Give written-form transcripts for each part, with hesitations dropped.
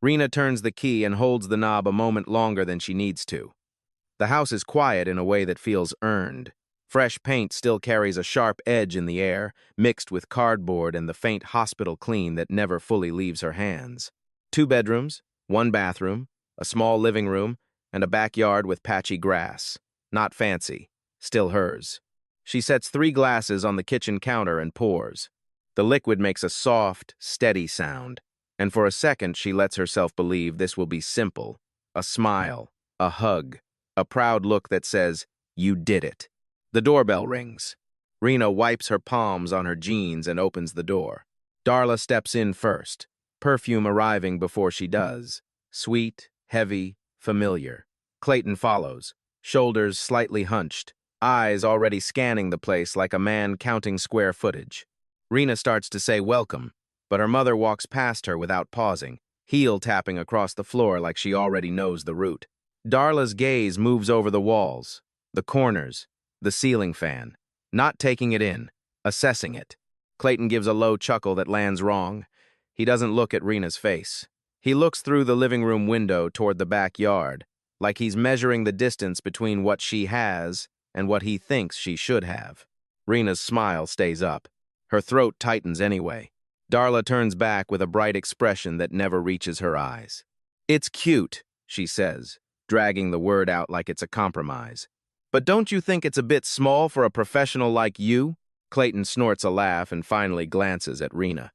Rena turns the key and holds the knob a moment longer than she needs to. The house is quiet in a way that feels earned. Fresh paint still carries a sharp edge in the air, mixed with cardboard and the faint hospital clean that never fully leaves her hands. 2 bedrooms, 1 bathroom, a small living room, and a backyard with patchy grass. Not fancy, still hers. She sets 3 glasses on the kitchen counter and pours. The liquid makes a soft, steady sound, and for a second she lets herself believe this will be simple. A smile, a hug, a proud look that says, "You did it." The doorbell rings. Rena wipes her palms on her jeans and opens the door. Darla steps in first, perfume arriving before she does. Sweet, heavy, familiar. Clayton follows, shoulders slightly hunched, eyes already scanning the place like a man counting square footage. Rena starts to say welcome, but her mother walks past her without pausing, heel tapping across the floor like she already knows the route. Darla's gaze moves over the walls, the corners, the ceiling fan, not taking it in, assessing it. Clayton gives a low chuckle that lands wrong. He doesn't look at Rena's face. He looks through the living room window toward the backyard, like he's measuring the distance between what she has and what he thinks she should have. Rena's smile stays up. Her throat tightens anyway. Darla turns back with a bright expression that never reaches her eyes. "It's cute," she says, dragging the word out like it's a compromise. "But don't you think it's a bit small for a professional like you?" Clayton snorts a laugh and finally glances at Rena.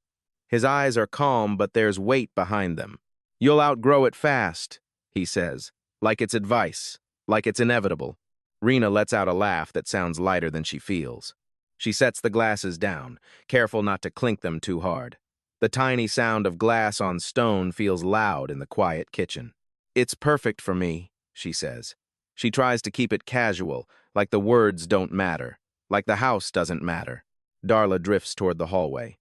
His eyes are calm, but there's weight behind them. "You'll outgrow it fast," he says, like it's advice, like it's inevitable. Rena lets out a laugh that sounds lighter than she feels. She sets the glasses down, careful not to clink them too hard. The tiny sound of glass on stone feels loud in the quiet kitchen. "It's perfect for me," she says. She tries to keep it casual, like the words don't matter, like the house doesn't matter. Darla drifts toward the hallway.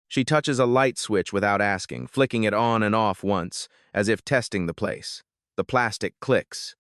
She touches a light switch without asking, flicking it on and off once, as if testing the place. The plastic clicks.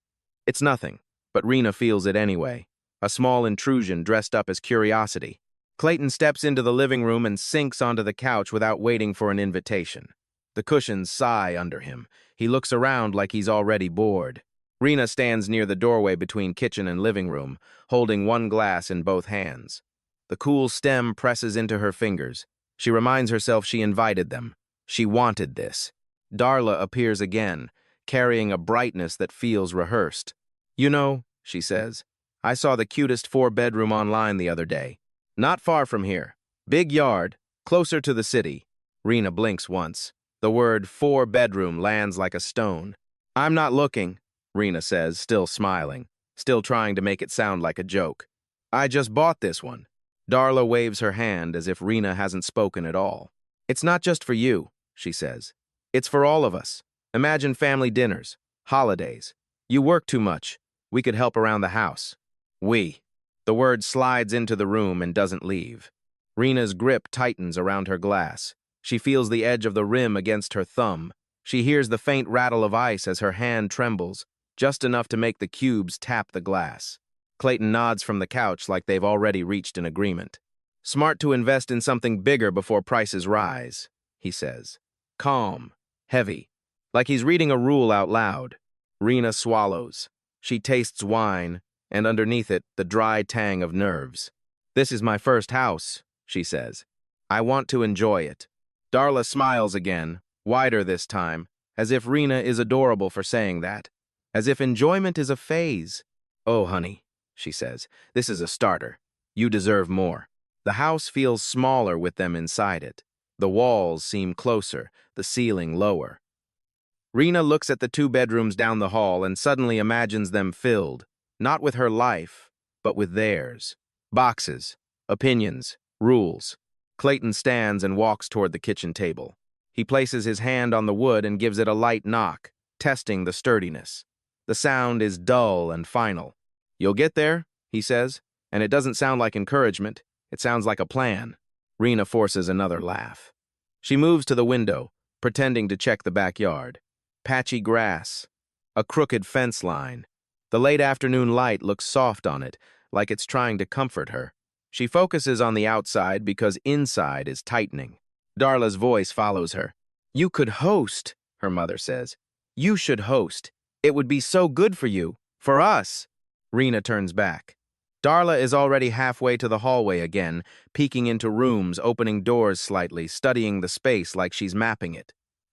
It's nothing, but Rena feels it anyway. A small intrusion dressed up as curiosity. Clayton steps into the living room and sinks onto the couch without waiting for an invitation. The cushions sigh under him. He looks around like he's already bored. Rena stands near the doorway between kitchen and living room, holding 1 glass in both hands. The cool stem presses into her fingers. She reminds herself she invited them. She wanted this. Darla appears again, carrying a brightness that feels rehearsed. "You know," she says, "I saw the cutest 4-bedroom online the other day. Not far from here. Big yard, closer to the city." Rena blinks once. The word 4-bedroom lands like a stone. "I'm not looking," Rena says, still smiling, still trying to make it sound like a joke. "I just bought this one." Darla waves her hand as if Rena hasn't spoken at all. "It's not just for you," she says. "It's for all of us. Imagine family dinners, holidays. You work too much. We could help around the house." "We." The word slides into the room and doesn't leave. Rena's grip tightens around her glass. She feels the edge of the rim against her thumb. She hears the faint rattle of ice as her hand trembles, just enough to make the cubes tap the glass. Clayton nods from the couch like they've already reached an agreement. "Smart to invest in something bigger before prices rise," he says. Calm, heavy, like he's reading a rule out loud. Rena swallows. She tastes wine, and underneath it, the dry tang of nerves. "This is my first house," she says. "I want to enjoy it." Darla smiles again, wider this time, as if Rena is adorable for saying that, as if enjoyment is a phase. "Oh, honey," she says, "this is a starter. You deserve more." The house feels smaller with them inside it. The walls seem closer, the ceiling lower. Rena looks at the 2 bedrooms down the hall and suddenly imagines them filled, not with her life, but with theirs. Boxes, opinions, rules. Clayton stands and walks toward the kitchen table. He places his hand on the wood and gives it a light knock, testing the sturdiness. The sound is dull and final. "You'll get there," he says, and it doesn't sound like encouragement. It sounds like a plan. Rena forces another laugh. She moves to the window, pretending to check the backyard. Patchy grass, a crooked fence line. The late afternoon light looks soft on it, like it's trying to comfort her. She focuses on the outside because inside is tightening. Darla's voice follows her. "You could host," her mother says. You should host. It would be so good for you. For us. Rena turns back. Darla is already halfway to the hallway again, peeking into rooms, opening doors slightly, studying the space like she's mapping it.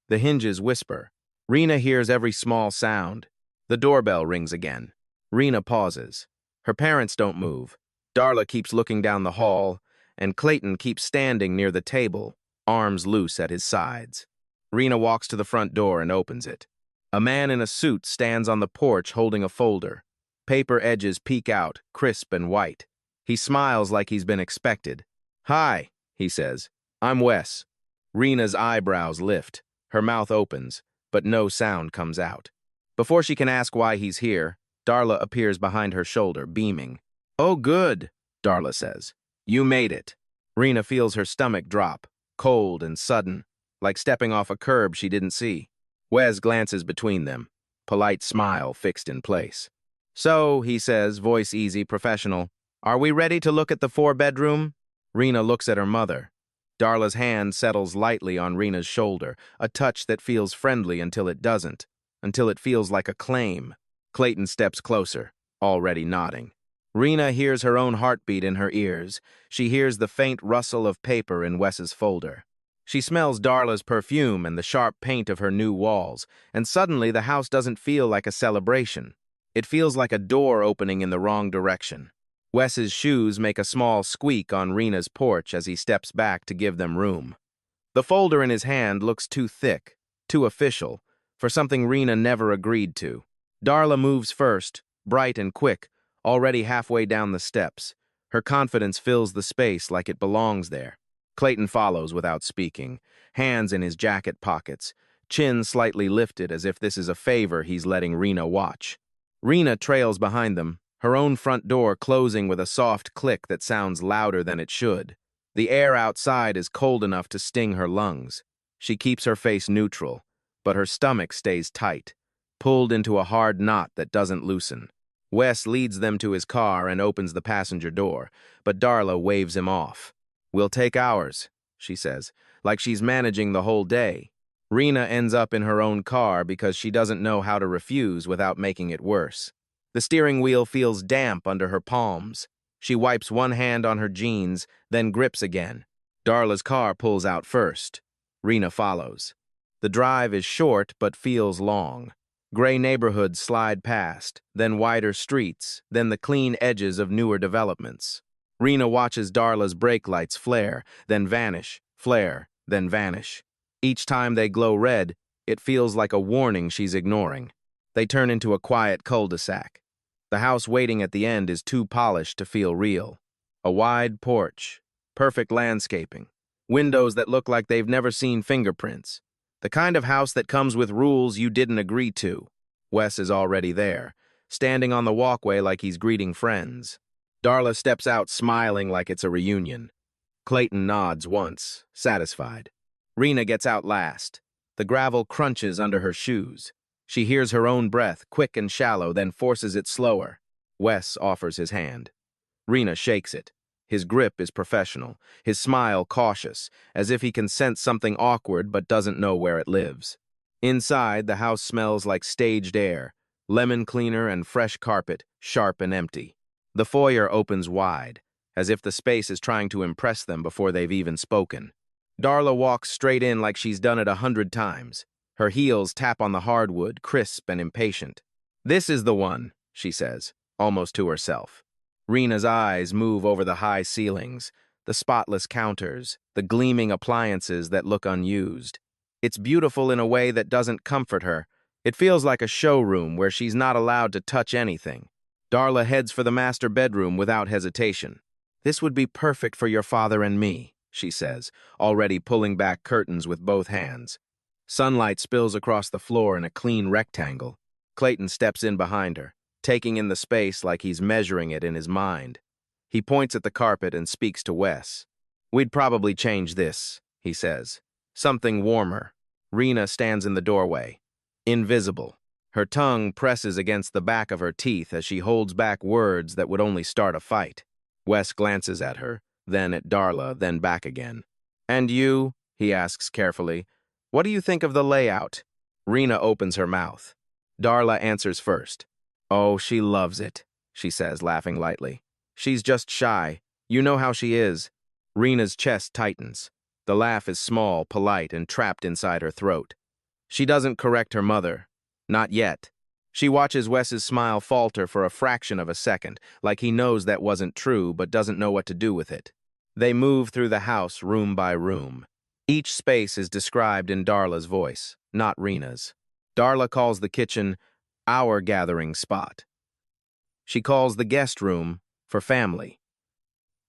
The hinges whisper. Rena hears every small sound. The doorbell rings again. Rena pauses. Her parents don't move. Darla keeps looking down the hall, and Clayton keeps standing near the table, arms loose at his sides. Rena walks to the front door and opens it. A man in a suit stands on the porch holding a folder. Paper edges peek out, crisp and white. He smiles like he's been expected. Hi, he says. I'm Wes. Rena's eyebrows lift. Her mouth opens, but no sound comes out. Before she can ask why he's here, Darla appears behind her shoulder, beaming. Oh, good, Darla says. You made it. Rena feels her stomach drop, cold and sudden, like stepping off a curb she didn't see. Wes glances between them, polite smile fixed in place. So, he says, voice easy, professional, are we ready to look at the 4-bedroom? Rena looks at her mother. Darla's hand settles lightly on Rena's shoulder, a touch that feels friendly until it doesn't, until it feels like a claim. Clayton steps closer, already nodding. Rena hears her own heartbeat in her ears. She hears the faint rustle of paper in Wes's folder. She smells Darla's perfume and the sharp paint of her new walls, and suddenly the house doesn't feel like a celebration. It feels like a door opening in the wrong direction. Wes's shoes make a small squeak on Rena's porch as he steps back to give them room. The folder in his hand looks too thick, too official, for something Rena never agreed to. Darla moves first, bright and quick, already halfway down the steps. Her confidence fills the space like it belongs there. Clayton follows without speaking, hands in his jacket pockets, chin slightly lifted as if this is a favor he's letting Rena watch. Rena trails behind them, her own front door closing with a soft click that sounds louder than it should. The air outside is cold enough to sting her lungs. She keeps her face neutral, but her stomach stays tight, pulled into a hard knot that doesn't loosen. Wes leads them to his car and opens the passenger door, but Darla waves him off. We'll take ours, she says, like she's managing the whole day. Rena ends up in her own car because she doesn't know how to refuse without making it worse. The steering wheel feels damp under her palms. She wipes one hand on her jeans, then grips again. Darla's car pulls out first. Rena follows. The drive is short but feels long. Gray neighborhoods slide past, then wider streets, then the clean edges of newer developments. Rena watches Darla's brake lights flare, then vanish, flare, then vanish. Each time they glow red, it feels like a warning she's ignoring. They turn into a quiet cul-de-sac. The house waiting at the end is too polished to feel real. A wide porch, perfect landscaping, windows that look like they've never seen fingerprints. The kind of house that comes with rules you didn't agree to. Wes is already there, standing on the walkway like he's greeting friends. Darla steps out smiling like it's a reunion. Clayton nods once, satisfied. Rena gets out last. The gravel crunches under her shoes. She hears her own breath, quick and shallow, then forces it slower. Wes offers his hand. Rena shakes it. His grip is professional, his smile cautious, as if he can sense something awkward but doesn't know where it lives. Inside, the house smells like staged air, lemon cleaner and fresh carpet, sharp and empty. The foyer opens wide, as if the space is trying to impress them before they've even spoken. Darla walks straight in like she's done it 100 times. Her heels tap on the hardwood, crisp and impatient. This is the one, she says, almost to herself. Rena's eyes move over the high ceilings, the spotless counters, the gleaming appliances that look unused. It's beautiful in a way that doesn't comfort her. It feels like a showroom where she's not allowed to touch anything. Darla heads for the master bedroom without hesitation. This would be perfect for your father and me, she says, already pulling back curtains with both hands. Sunlight spills across the floor in a clean rectangle. Clayton steps in behind her, taking in the space like he's measuring it in his mind. He points at the carpet and speaks to Wes. We'd probably change this, he says. Something warmer. Rena stands in the doorway, invisible. Her tongue presses against the back of her teeth as she holds back words that would only start a fight. Wes glances at her, then at Darla, then back again. And you, he asks carefully, what do you think of the layout? Rena opens her mouth. Darla answers first. Oh, she loves it, she says, laughing lightly. She's just shy. You know how she is. Rena's chest tightens. The laugh is small, polite, and trapped inside her throat. She doesn't correct her mother. Not yet. She watches Wes's smile falter for a fraction of a second, like he knows that wasn't true but doesn't know what to do with it. They move through the house room by room. Each space is described in Darla's voice, not Rena's. Darla calls the kitchen our gathering spot. She calls the guest room for family.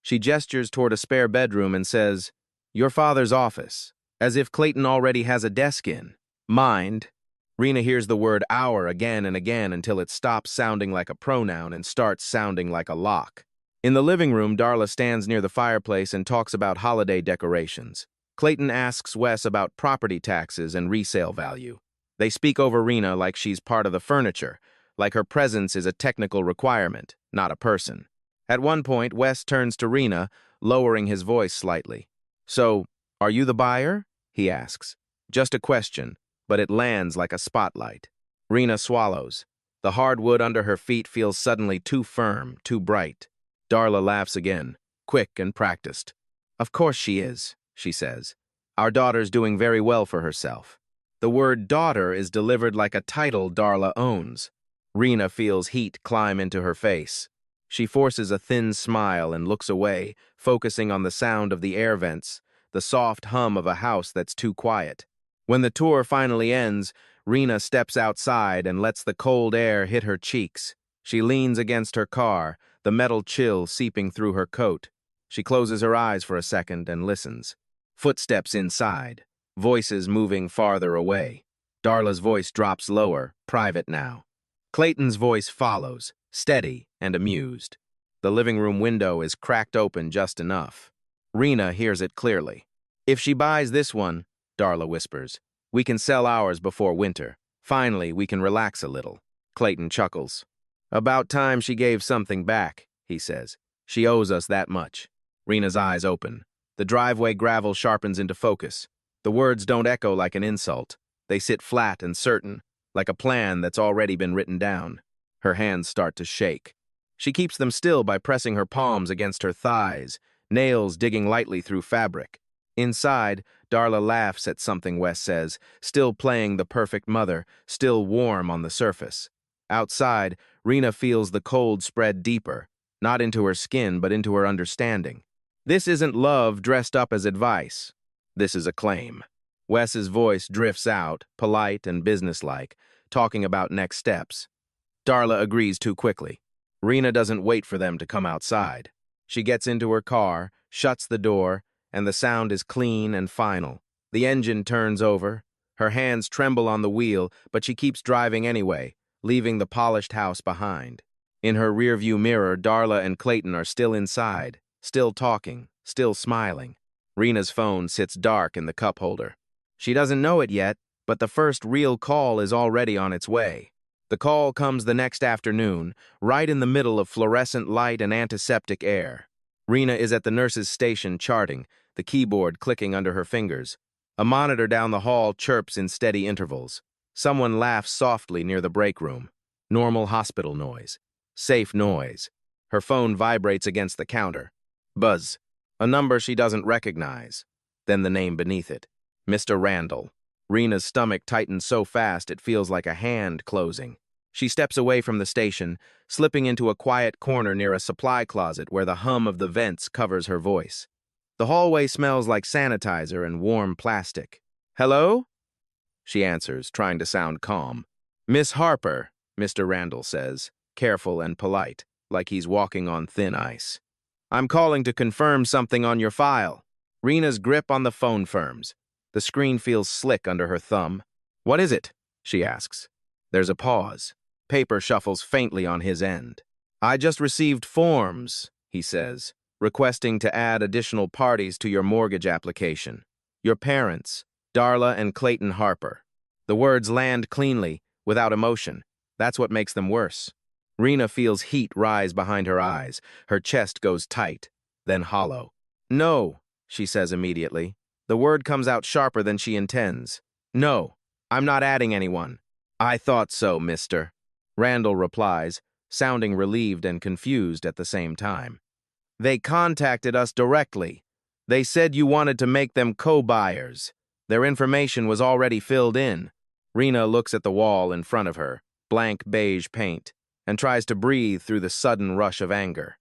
She gestures toward a spare bedroom and says, your father's office, as if Clayton already has a desk in. Mind. Rena hears the word our again and again until it stops sounding like a pronoun and starts sounding like a lock. In the living room, Darla stands near the fireplace and talks about holiday decorations. Clayton asks Wes about property taxes and resale value. They speak over Rena like she's part of the furniture, like her presence is a technical requirement, not a person. At one point, Wes turns to Rena, lowering his voice slightly. So, are you the buyer? He asks. Just a question, but it lands like a spotlight. Rena swallows. The hardwood under her feet feels suddenly too firm, too bright. Darla laughs again, quick and practiced. Of course she is, she says. Our daughter's doing very well for herself. The word daughter is delivered like a title Darla owns. Rena feels heat climb into her face. She forces a thin smile and looks away, focusing on the sound of the air vents, the soft hum of a house that's too quiet. When the tour finally ends, Rena steps outside and lets the cold air hit her cheeks. She leans against her car, the metal chill seeping through her coat. She closes her eyes for a second and listens. Footsteps inside, voices moving farther away. Darla's voice drops lower, private now. Clayton's voice follows, steady and amused. The living room window is cracked open just enough. Rena hears it clearly. If she buys this one, Darla whispers, we can sell ours before winter. Finally, we can relax a little. Clayton chuckles. About time she gave something back, he says. She owes us that much. Rena's eyes open. The driveway gravel sharpens into focus. The words don't echo like an insult. They sit flat and certain, like a plan that's already been written down. Her hands start to shake. She keeps them still by pressing her palms against her thighs, nails digging lightly through fabric. Inside, Darla laughs at something Wes says, still playing the perfect mother, still warm on the surface. Outside, Rena feels the cold spread deeper, not into her skin but into her understanding. This isn't love dressed up as advice. This is a claim. Wes's voice drifts out, polite and businesslike, talking about next steps. Darla agrees too quickly. Rena doesn't wait for them to come outside. She gets into her car, shuts the door, and the sound is clean and final. The engine turns over. Her hands tremble on the wheel, but she keeps driving anyway, leaving the polished house behind. In her rearview mirror, Darla and Clayton are still inside, still talking, still smiling. Rena's phone sits dark in the cup holder. She doesn't know it yet, but the first real call is already on its way. The call comes the next afternoon, right in the middle of fluorescent light and antiseptic air. Rena is at the nurse's station charting, the keyboard clicking under her fingers. A monitor down the hall chirps in steady intervals. Someone laughs softly near the break room. Normal hospital noise. Safe noise. Her phone vibrates against the counter. Buzz. A number she doesn't recognize. Then the name beneath it. Mr. Randall. Rena's stomach tightens so fast it feels like a hand closing. She steps away from the station, slipping into a quiet corner near a supply closet where the hum of the vents covers her voice. The hallway smells like sanitizer and warm plastic. Hello? She answers, trying to sound calm. Miss Harper, Mr. Randall says, careful and polite, like he's walking on thin ice. I'm calling to confirm something on your file. Rena's grip on the phone firms. The screen feels slick under her thumb. What is it? She asks. There's a pause. Paper shuffles faintly on his end. I just received forms, he says, requesting to add additional parties to your mortgage application. Your parents, Darla and Clayton Harper. The words land cleanly, without emotion. That's what makes them worse. Rena feels heat rise behind her eyes. Her chest goes tight, then hollow. No, she says immediately. The word comes out sharper than she intends. No. I'm not adding anyone. I thought so, mister. Randall replies, sounding relieved and confused at the same time. They contacted us directly. They said you wanted to make them co-buyers. Their information was already filled in. Rena looks at the wall in front of her, blank beige paint, and tries to breathe through the sudden rush of anger.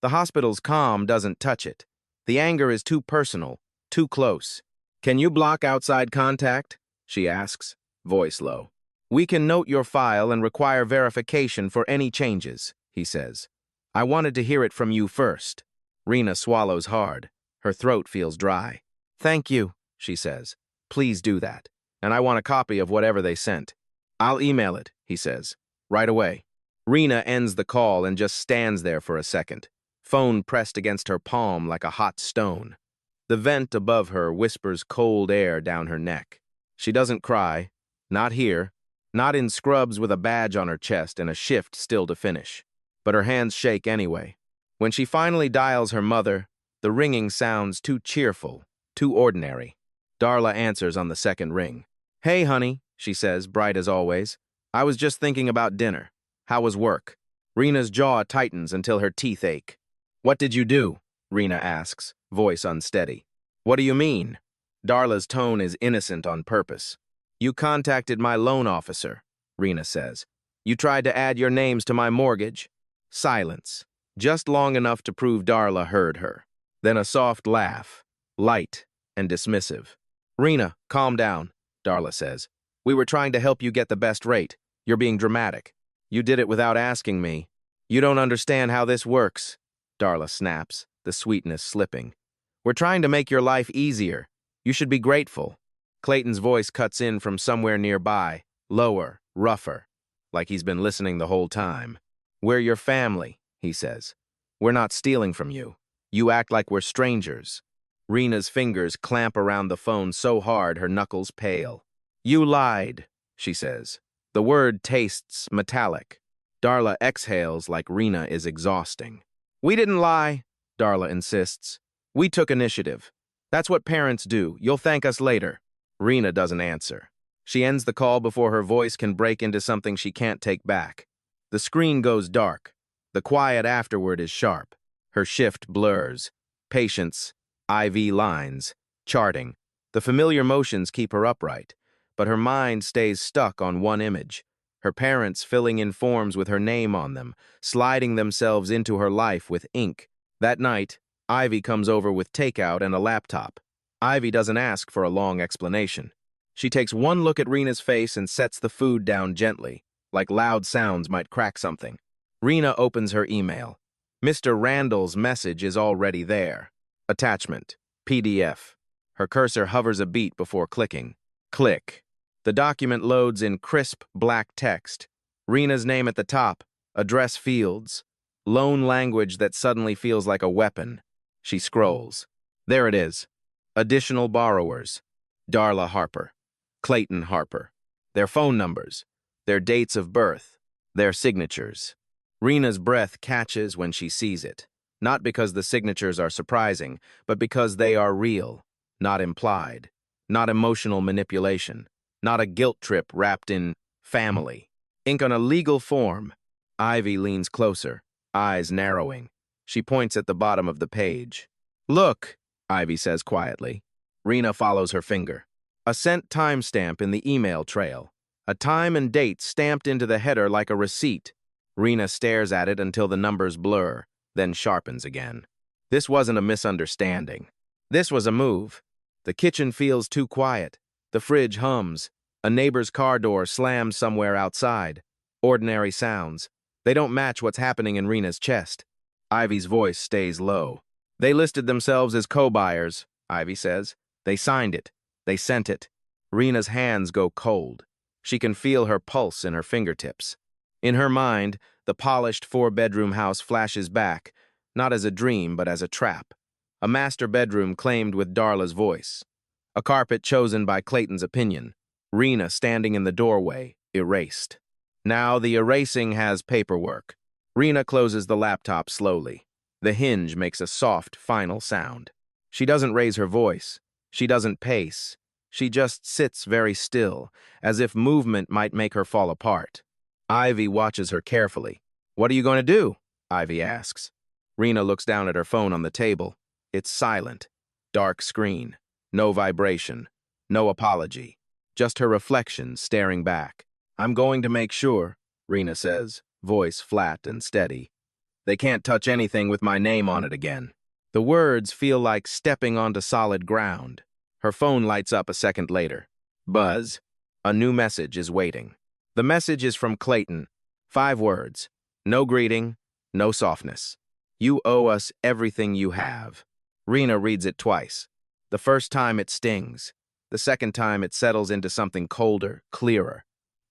The hospital's calm doesn't touch it. The anger is too personal, too close. Can you block outside contact? She asks, voice low. We can note your file and require verification for any changes, he says. I wanted to hear it from you first. Rena swallows hard. Her throat feels dry. Thank you, she says. Please do that. And I want a copy of whatever they sent. I'll email it, he says. Right away. Rena ends the call and just stands there for a second, phone pressed against her palm like a hot stone. The vent above her whispers cold air down her neck. She doesn't cry. Not here. Not in scrubs with a badge on her chest and a shift still to finish. But her hands shake anyway. When she finally dials her mother, the ringing sounds too cheerful, too ordinary. Darla answers on the second ring. Hey, honey, she says, bright as always. I was just thinking about dinner. How was work? Rena's jaw tightens until her teeth ache. What did you do? Rena asks, voice unsteady. What do you mean? Darla's tone is innocent on purpose. You contacted my loan officer, Rena says. You tried to add your names to my mortgage. Silence, just long enough to prove Darla heard her. Then a soft laugh, light and dismissive. Rena, calm down, Darla says. We were trying to help you get the best rate. You're being dramatic. You did it without asking me. You don't understand how this works, Darla snaps, the sweetness slipping. We're trying to make your life easier. You should be grateful. Clayton's voice cuts in from somewhere nearby, lower, rougher, like he's been listening the whole time. We're your family, he says. We're not stealing from you. You act like we're strangers. Rena's fingers clamp around the phone so hard her knuckles pale. You lied, she says. The word tastes metallic. Darla exhales like Rena is exhausting. We didn't lie, Darla insists. We took initiative. That's what parents do. You'll thank us later. Rena doesn't answer. She ends the call before her voice can break into something she can't take back. The screen goes dark. The quiet afterward is sharp. Her shift blurs. Patience, IV lines, charting. The familiar motions keep her upright, but her mind stays stuck on one image. Her parents filling in forms with her name on them, sliding themselves into her life with ink. That night, Ivy comes over with takeout and a laptop. Ivy doesn't ask for a long explanation. She takes one look at Rena's face and sets the food down gently, like loud sounds might crack something. Rena opens her email. Mr. Randall's message is already there. Attachment, PDF. Her cursor hovers a beat before clicking. Click. The document loads in crisp, black text. Rena's name at the top, address fields, loan language that suddenly feels like a weapon. She scrolls. There it is. Additional borrowers. Darla Harper. Clayton Harper. Their phone numbers. Their dates of birth. Their signatures. Rena's breath catches when she sees it. Not because the signatures are surprising, but because they are real, not implied, not emotional manipulation, not a guilt trip wrapped in family. Ink on a legal form. Ivy leans closer, eyes narrowing. She points at the bottom of the page. Look, Ivy says quietly. Rena follows her finger. A sent timestamp in the email trail. A time and date stamped into the header like a receipt. Rena stares at it until the numbers blur, then sharpens again. This wasn't a misunderstanding. This was a move. The kitchen feels too quiet. The fridge hums. A neighbor's car door slams somewhere outside. Ordinary sounds. They don't match what's happening in Rena's chest. Ivy's voice stays low. They listed themselves as co-buyers, Ivy says. They signed it. They sent it. Rena's hands go cold. She can feel her pulse in her fingertips. In her mind, the polished four-bedroom house flashes back, not as a dream, but as a trap. A master bedroom claimed with Darla's voice. A carpet chosen by Clayton's opinion. Rena standing in the doorway, erased. Now the erasing has paperwork. Rena closes the laptop slowly. The hinge makes a soft, final sound. She doesn't raise her voice. She doesn't pace. She just sits very still, as if movement might make her fall apart. Ivy watches her carefully. "What are you going to do?" Ivy asks. Rena looks down at her phone on the table. It's silent. Dark screen. No vibration. No apology. Just her reflection staring back. "I'm going to make sure," Rena says, voice flat and steady. "They can't touch anything with my name on it again." The words feel like stepping onto solid ground. Her phone lights up a second later. Buzz. A new message is waiting. The message is from Clayton. 5 words. No greeting, no softness. "You owe us everything you have." Rena reads it twice. The first time it stings. The second time it settles into something colder, clearer.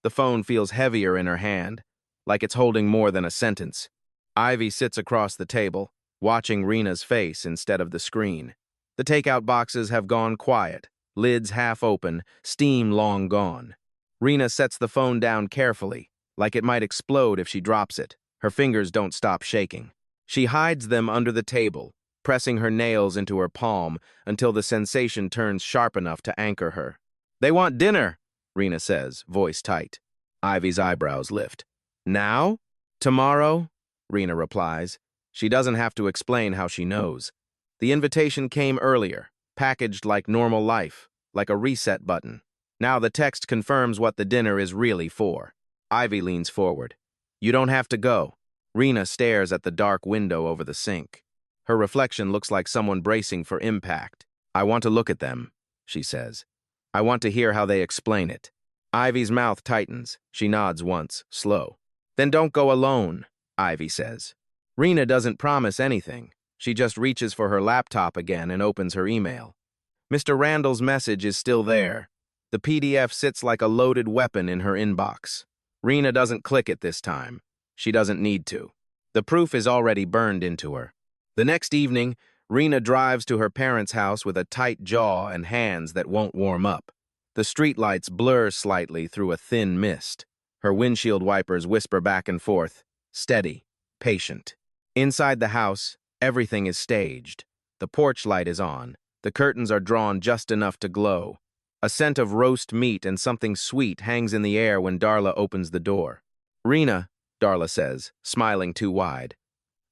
The phone feels heavier in her hand, like it's holding more than a sentence. Ivy sits across the table, watching Rena's face instead of the screen. The takeout boxes have gone quiet, lids half open, steam long gone. Rena sets the phone down carefully, like it might explode if she drops it. Her fingers don't stop shaking. She hides them under the table, pressing her nails into her palm until the sensation turns sharp enough to anchor her. "They want dinner," Rena says, voice tight. Ivy's eyebrows lift. "Now? Tomorrow?" Rena replies. She doesn't have to explain how she knows. The invitation came earlier, packaged like normal life, like a reset button. Now the text confirms what the dinner is really for. Ivy leans forward. "You don't have to go." Rena stares at the dark window over the sink. Her reflection looks like someone bracing for impact. "I want to look at them," she says. "I want to hear how they explain it." Ivy's mouth tightens. She nods once, slow. "Then don't go alone," Ivy says. Rena doesn't promise anything. She just reaches for her laptop again and opens her email. Mr. Randall's message is still there. The PDF sits like a loaded weapon in her inbox. Rena doesn't click it this time. She doesn't need to. The proof is already burned into her. The next evening, Rena drives to her parents' house with a tight jaw and hands that won't warm up. The streetlights blur slightly through a thin mist. Her windshield wipers whisper back and forth, steady, patient. Inside the house, everything is staged. The porch light is on. The curtains are drawn just enough to glow. A scent of roast meat and something sweet hangs in the air when Darla opens the door. "Rena," Darla says, smiling too wide.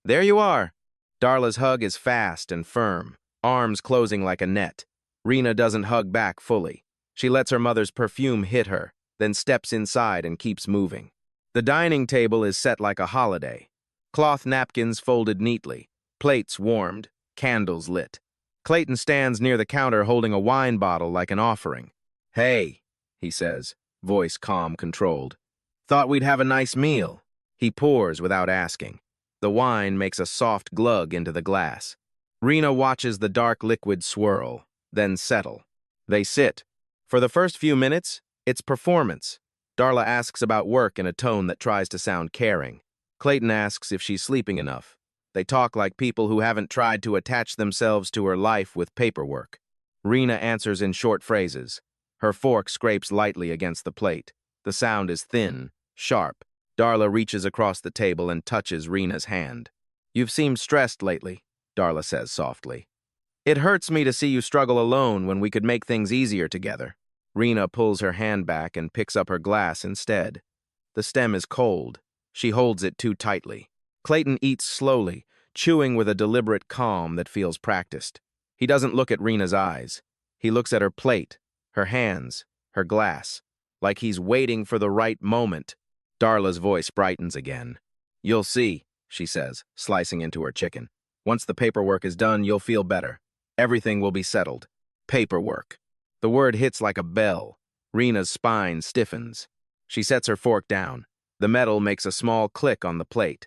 "There you are." Darla's hug is fast and firm, arms closing like a net. Rena doesn't hug back fully. She lets her mother's perfume hit her, then steps inside and keeps moving. The dining table is set like a holiday. Cloth napkins folded neatly, plates warmed, candles lit. Clayton stands near the counter holding a wine bottle like an offering. "Hey," he says, voice calm, controlled. "Thought we'd have a nice meal." He pours without asking. The wine makes a soft glug into the glass. Rena watches the dark liquid swirl, then settle. They sit. For the first few minutes, it's performance. Darla asks about work in a tone that tries to sound caring. Clayton asks if she's sleeping enough. They talk like people who haven't tried to attach themselves to her life with paperwork. Rena answers in short phrases. Her fork scrapes lightly against the plate. The sound is thin, sharp. Darla reaches across the table and touches Rena's hand. "You've seemed stressed lately," Darla says softly. "It hurts me to see you struggle alone when we could make things easier together." Rena pulls her hand back and picks up her glass instead. The stem is cold. She holds it too tightly. Clayton eats slowly, chewing with a deliberate calm that feels practiced. He doesn't look at Rena's eyes. He looks at her plate, her hands, her glass, like he's waiting for the right moment. Darla's voice brightens again. "You'll see," she says, slicing into her chicken. "Once the paperwork is done, you'll feel better. Everything will be settled." Paperwork. The word hits like a bell. Rena's spine stiffens. She sets her fork down. The metal makes a small click on the plate.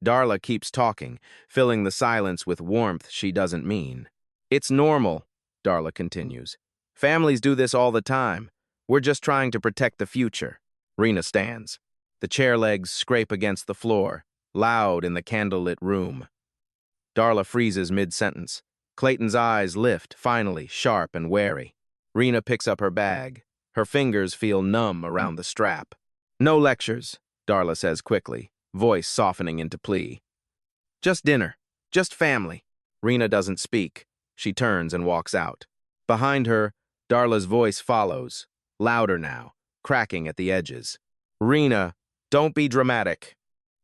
Darla keeps talking, filling the silence with warmth she doesn't mean. "It's normal," Darla continues. "Families do this all the time. We're just trying to protect the future." Rena stands. The chair legs scrape against the floor, loud in the candlelit room. Darla freezes mid-sentence. Clayton's eyes lift, finally, sharp and wary. Rena picks up her bag. Her fingers feel numb around the strap. "No lectures," Darla says quickly, voice softening into plea. "Just dinner. Just family." Rena doesn't speak. She turns and walks out. Behind her, Darla's voice follows, louder now, cracking at the edges. Rena, don't be dramatic.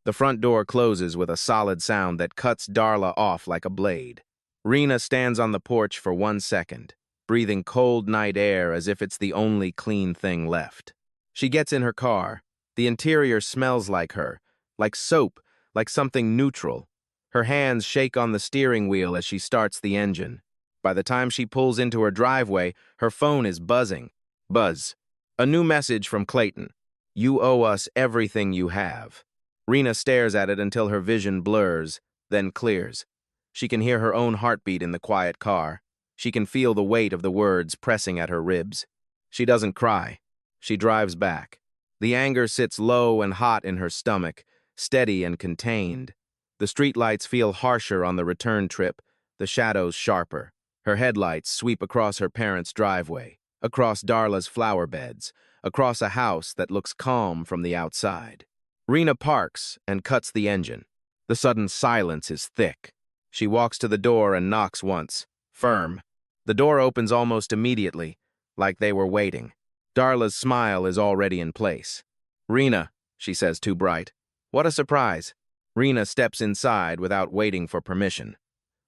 The front door closes with a solid sound that cuts Darla off like a blade. Rena stands on the porch for 1 second, breathing cold night air as if it's the only clean thing left. She gets in her car. The interior smells like her, like soap, like something neutral. Her hands shake on the steering wheel as she starts the engine. By the time she pulls into her driveway, her phone is buzzing. Buzz. A new message from Clayton. You owe us everything you have. Rena stares at it until her vision blurs, then clears. She can hear her own heartbeat in the quiet car. She can feel the weight of the words pressing at her ribs. She doesn't cry. She drives back. The anger sits low and hot in her stomach, steady and contained. The streetlights feel harsher on the return trip, the shadows sharper. Her headlights sweep across her parents' driveway, across Darla's flower beds, across a house that looks calm from the outside. Rena parks and cuts the engine. The sudden silence is thick. She walks to the door and knocks once, firm. The door opens almost immediately, like they were waiting. Darla's smile is already in place. Rena, she says too bright. What a surprise. Rena steps inside without waiting for permission.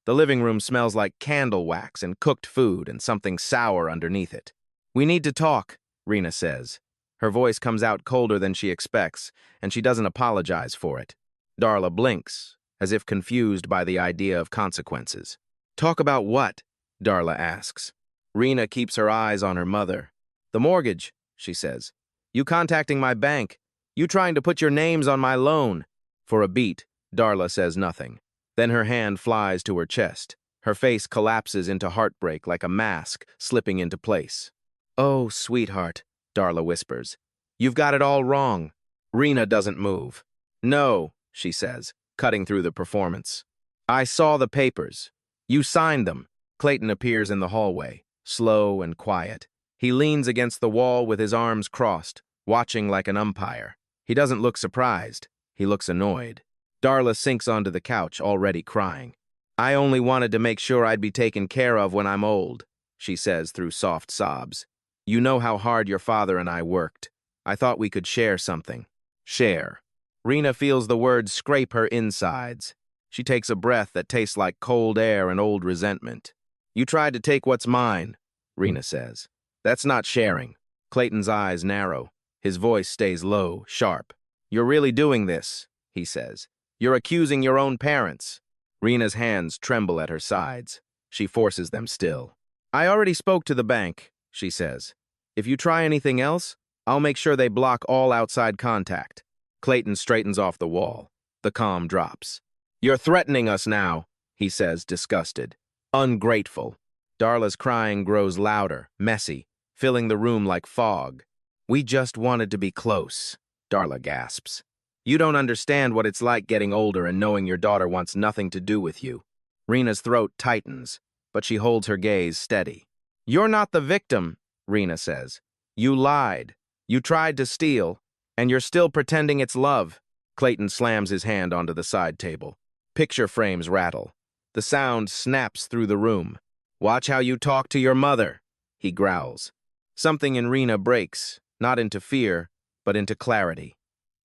The living room smells like candle wax and cooked food and something sour underneath it. We need to talk, Rena says. Her voice comes out colder than she expects, and she doesn't apologize for it. Darla blinks, as if confused by the idea of consequences. Talk about what? Darla asks. Rena keeps her eyes on her mother. The mortgage, she says. You contacting my bank. You trying to put your names on my loan. For a beat, Darla says nothing. Then her hand flies to her chest. Her face collapses into heartbreak like a mask slipping into place. Oh, sweetheart, Darla whispers. You've got it all wrong. Rena doesn't move. No, she says, cutting through the performance. I saw the papers. You signed them. Clayton appears in the hallway, slow and quiet. He leans against the wall with his arms crossed, watching like an umpire. He doesn't look surprised. He looks annoyed. Darla sinks onto the couch, already crying. I only wanted to make sure I'd be taken care of when I'm old, she says through soft sobs. You know how hard your father and I worked. I thought we could share something. Share. Rena feels the words scrape her insides. She takes a breath that tastes like cold air and old resentment. You tried to take what's mine, Rena says. That's not sharing. Clayton's eyes narrow. His voice stays low, sharp. You're really doing this, he says. You're accusing your own parents. Rena's hands tremble at her sides. She forces them still. I already spoke to the bank, she says. If you try anything else, I'll make sure they block all outside contact. Clayton straightens off the wall. The calm drops. You're threatening us now, he says, disgusted. Ungrateful. Darla's crying grows louder, messy, filling the room like fog. We just wanted to be close, Darla gasps. You don't understand what it's like getting older and knowing your daughter wants nothing to do with you. Rena's throat tightens, but she holds her gaze steady. You're not the victim, Rena says. You lied. You tried to steal, and you're still pretending it's love. Clayton slams his hand onto the side table. Picture frames rattle. The sound snaps through the room. Watch how you talk to your mother, he growls. Something in Rena breaks, not into fear, but into clarity.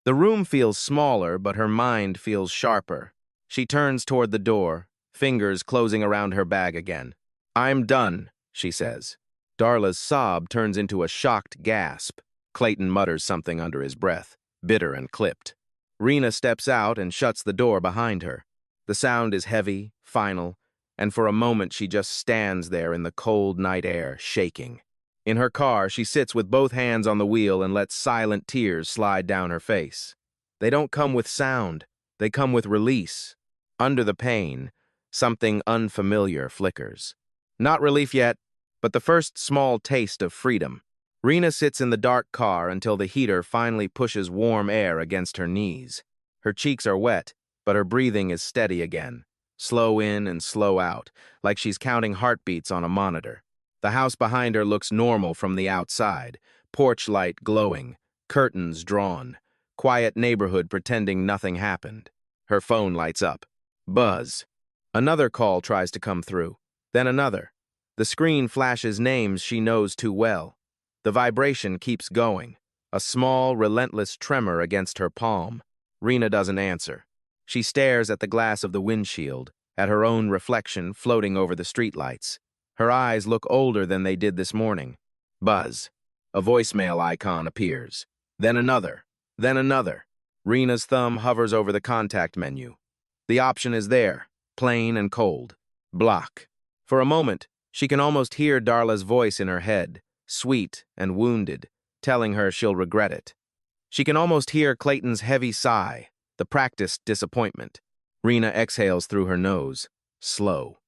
The room feels smaller, but her mind feels sharper. She turns toward the door, fingers closing around her bag again. I'm done, she says. Darla's sob turns into a shocked gasp. Clayton mutters something under his breath, bitter and clipped. Rena steps out and shuts the door behind her. The sound is heavy, final, and for a moment she just stands there in the cold night air, shaking. In her car, she sits with both hands on the wheel and lets silent tears slide down her face. They don't come with sound. They come with release. Under the pain, something unfamiliar flickers. Not relief yet, but the first small taste of freedom. Rena sits in the dark car until the heater finally pushes warm air against her knees. Her cheeks are wet, but her breathing is steady again. Slow in and slow out, like she's counting heartbeats on a monitor. The house behind her looks normal from the outside, porch light glowing, curtains drawn, quiet neighborhood pretending nothing happened. Her phone lights up. Buzz. Another call tries to come through, then another. The screen flashes names she knows too well. The vibration keeps going, a small, relentless tremor against her palm. Rena doesn't answer. She stares at the glass of the windshield, at her own reflection floating over the streetlights. Her eyes look older than they did this morning. Buzz. A voicemail icon appears. Then another. Then another. Rena's thumb hovers over the contact menu. The option is there, plain and cold. Block. For a moment, she can almost hear Darla's voice in her head, sweet and wounded, telling her she'll regret it. She can almost hear Clayton's heavy sigh, the practiced disappointment. Rena exhales through her nose, slow.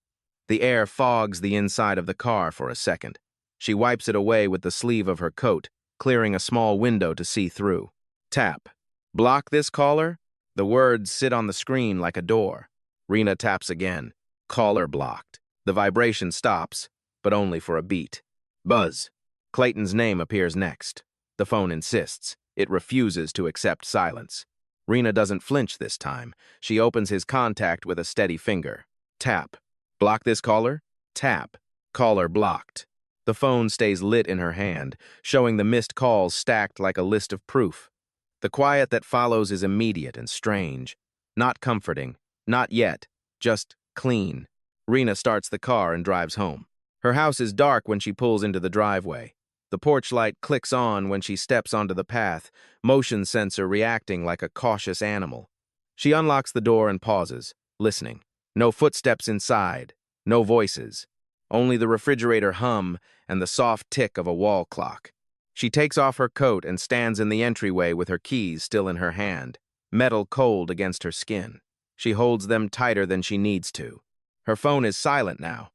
The air fogs the inside of the car for a second. She wipes it away with the sleeve of her coat, clearing a small window to see through. Tap. Block this caller? The words sit on the screen like a door. Rena taps again. Caller blocked. The vibration stops, but only for a beat. Buzz. Clayton's name appears next. The phone insists. It refuses to accept silence. Rena doesn't flinch this time. She opens his contact with a steady finger. Tap. Block this caller? Tap. Caller blocked. The phone stays lit in her hand, showing the missed calls stacked like a list of proof. The quiet that follows is immediate and strange. Not comforting. Not yet. Just clean. Rena starts the car and drives home. Her house is dark when she pulls into the driveway. The porch light clicks on when she steps onto the path, motion sensor reacting like a cautious animal. She unlocks the door and pauses, listening. No footsteps inside, no voices. Only the refrigerator hum and the soft tick of a wall clock. She takes off her coat and stands in the entryway with her keys still in her hand, metal cold against her skin. She holds them tighter than she needs to. Her phone is silent now.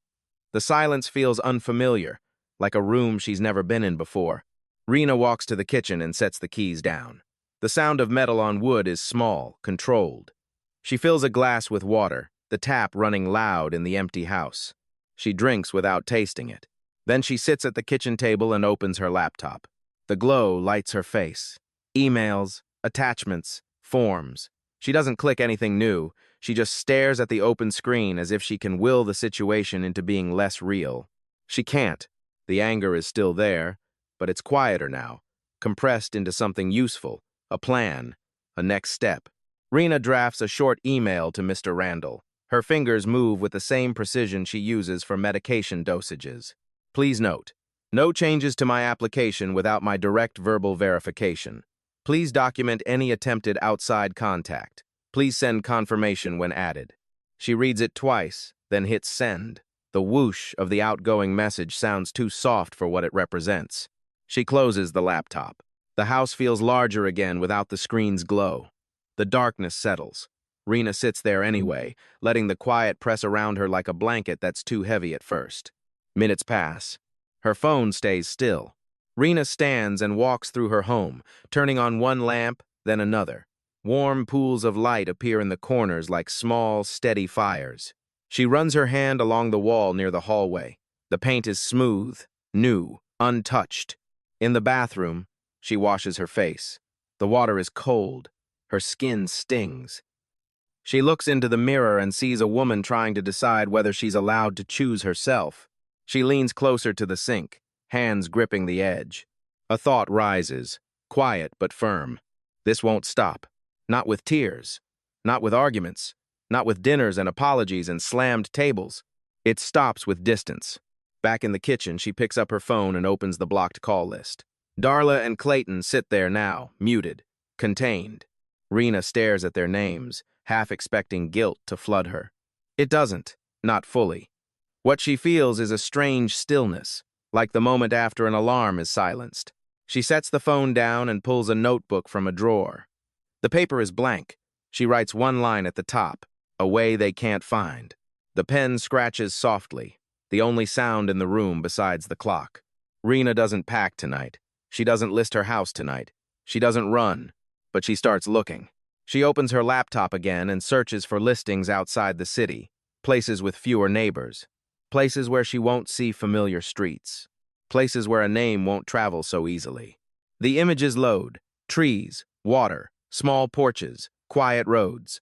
The silence feels unfamiliar, like a room she's never been in before. Rena walks to the kitchen and sets the keys down. The sound of metal on wood is small, controlled. She fills a glass with water, the tap running loud in the empty house. She drinks without tasting it. Then she sits at the kitchen table and opens her laptop. The glow lights her face. Emails, attachments, forms. She doesn't click anything new. She just stares at the open screen as if she can will the situation into being less real. She can't. The anger is still there, but it's quieter now, compressed into something useful, a plan, a next step. Rena drafts a short email to Mr. Randall. Her fingers move with the same precision she uses for medication dosages. Please note, no changes to my application without my direct verbal verification. Please document any attempted outside contact. Please send confirmation when added. She reads it twice, then hits send. The whoosh of the outgoing message sounds too soft for what it represents. She closes the laptop. The house feels larger again without the screen's glow. The darkness settles. Rena sits there anyway, letting the quiet press around her like a blanket that's too heavy at first. Minutes pass. Her phone stays still. Rena stands and walks through her home, turning on one lamp, then another. Warm pools of light appear in the corners like small, steady fires. She runs her hand along the wall near the hallway. The paint is smooth, new, untouched. In the bathroom, she washes her face. The water is cold. Her skin stings. She looks into the mirror and sees a woman trying to decide whether she's allowed to choose herself. She leans closer to the sink, hands gripping the edge. A thought rises, quiet but firm. This won't stop. Not with tears. Not with arguments. Not with dinners and apologies and slammed tables. It stops with distance. Back in the kitchen, she picks up her phone and opens the blocked call list. Darla and Clayton sit there now, muted, contained. Rena stares at their names, half expecting guilt to flood her. It doesn't, not fully. What she feels is a strange stillness, like the moment after an alarm is silenced. She sets the phone down and pulls a notebook from a drawer. The paper is blank. She writes one line at the top, a way they can't find. The pen scratches softly, the only sound in the room besides the clock. Rena doesn't pack tonight. She doesn't list her house tonight. She doesn't run, but she starts looking. She opens her laptop again and searches for listings outside the city, places with fewer neighbors, places where she won't see familiar streets, places where a name won't travel so easily. The images load: trees, water, small porches, quiet roads.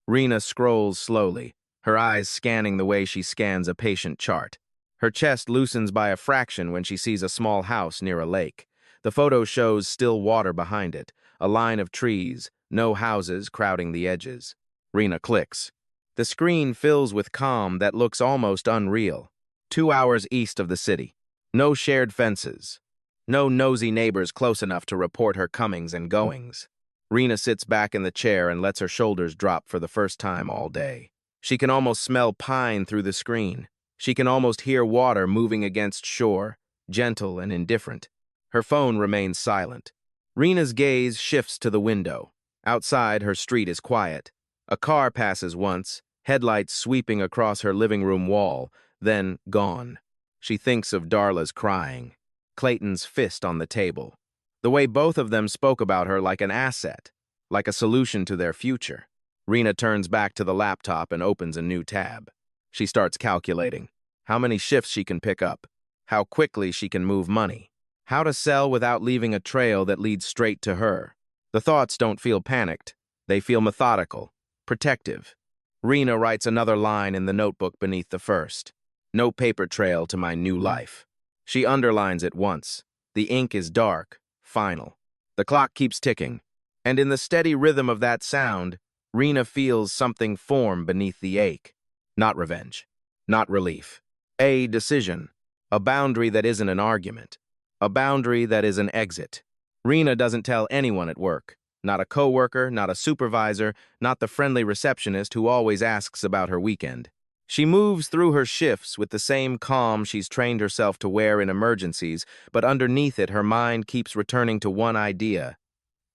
Rena scrolls slowly, her eyes scanning the way she scans a patient chart. Her chest loosens by a fraction when she sees a small house near a lake. The photo shows still water behind it, a line of trees, no houses crowding the edges. Rena clicks. The screen fills with calm that looks almost unreal. 2 hours east of the city. No shared fences. No nosy neighbors close enough to report her comings and goings. Rena sits back in the chair and lets her shoulders drop for the first time all day. She can almost smell pine through the screen. She can almost hear water moving against shore, gentle and indifferent. Her phone remains silent. Rena's gaze shifts to the window. Outside, her street is quiet. A car passes once, headlights sweeping across her living room wall, then gone. She thinks of Darla's crying, Clayton's fist on the table, the way both of them spoke about her like an asset, like a solution to their future. Rena turns back to the laptop and opens a new tab. She starts calculating how many shifts she can pick up, how quickly she can move money, how to sell without leaving a trail that leads straight to her. The thoughts don't feel panicked. They feel methodical, protective. Rena writes another line in the notebook beneath the first. No paper trail to my new life. She underlines it once. The ink is dark, final. The clock keeps ticking, and in the steady rhythm of that sound, Rena feels something form beneath the ache. Not revenge. Not relief. A decision. A boundary that isn't an argument. A boundary that is an exit. Rena doesn't tell anyone at work. Not a coworker, not a supervisor, not the friendly receptionist who always asks about her weekend. She moves through her shifts with the same calm she's trained herself to wear in emergencies, but underneath it her mind keeps returning to one idea.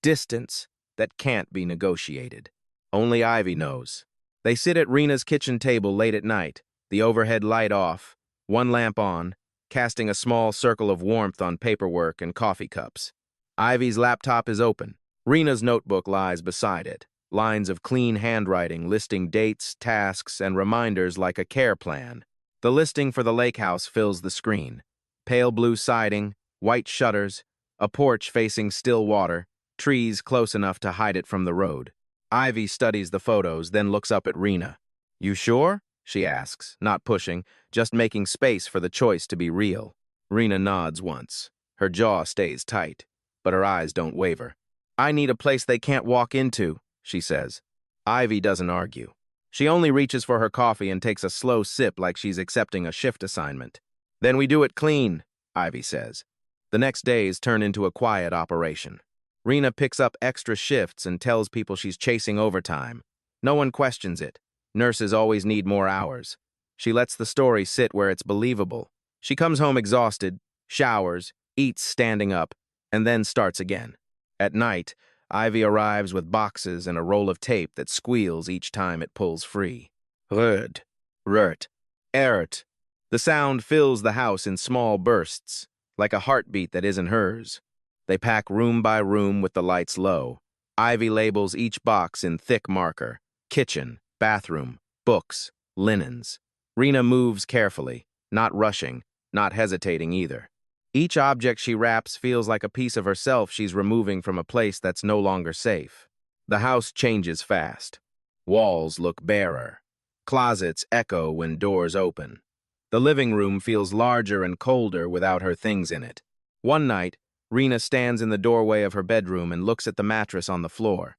Distance that can't be negotiated. Only Ivy knows. They sit at Rena's kitchen table late at night, the overhead light off, one lamp on, casting a small circle of warmth on paperwork and coffee cups. Ivy's laptop is open. Rena's notebook lies beside it, lines of clean handwriting listing dates, tasks, and reminders like a care plan. The listing for the lake house fills the screen. Pale blue siding, white shutters, a porch facing still water, trees close enough to hide it from the road. Ivy studies the photos, then looks up at Rena. "You sure?" she asks, not pushing, just making space for the choice to be real. Rena nods once. Her jaw stays tight, but her eyes don't waver. "I need a place they can't walk into," she says. Ivy doesn't argue. She only reaches for her coffee and takes a slow sip like she's accepting a shift assignment. "Then we do it clean," Ivy says. The next days turn into a quiet operation. Rena picks up extra shifts and tells people she's chasing overtime. No one questions it. Nurses always need more hours. She lets the story sit where it's believable. She comes home exhausted, showers, eats standing up, and then starts again. At night, Ivy arrives with boxes and a roll of tape that squeals each time it pulls free. Rrd, rrt, ert. The sound fills the house in small bursts, like a heartbeat that isn't hers. They pack room by room with the lights low. Ivy labels each box in thick marker. Kitchen, bathroom, books, linens. Rena moves carefully, not rushing, not hesitating either. Each object she wraps feels like a piece of herself she's removing from a place that's no longer safe. The house changes fast. Walls look barer. Closets echo when doors open. The living room feels larger and colder without her things in it. One night, Rena stands in the doorway of her bedroom and looks at the mattress on the floor.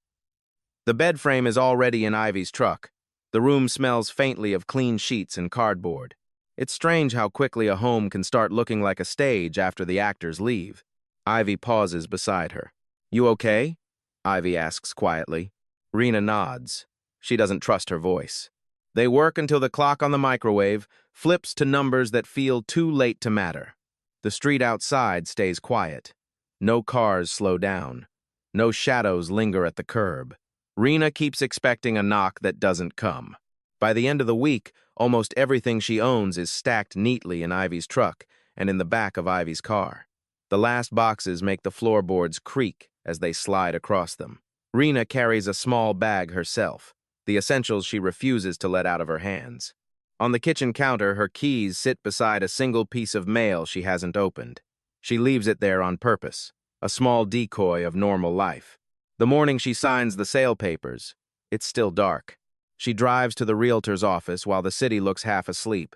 The bed frame is already in Ivy's truck. The room smells faintly of clean sheets and cardboard. It's strange how quickly a home can start looking like a stage after the actors leave. Ivy pauses beside her. "You okay?" Ivy asks quietly. Rena nods. She doesn't trust her voice. They work until the clock on the microwave flips to numbers that feel too late to matter. The street outside stays quiet. No cars slow down. No shadows linger at the curb. Rena keeps expecting a knock that doesn't come. By the end of the week, almost everything she owns is stacked neatly in Ivy's truck and in the back of Ivy's car. The last boxes make the floorboards creak as they slide across them. Rena carries a small bag herself, the essentials she refuses to let out of her hands. On the kitchen counter, her keys sit beside a single piece of mail she hasn't opened. She leaves it there on purpose, a small decoy of normal life. The morning she signs the sale papers, it's still dark. She drives to the realtor's office while the city looks half asleep.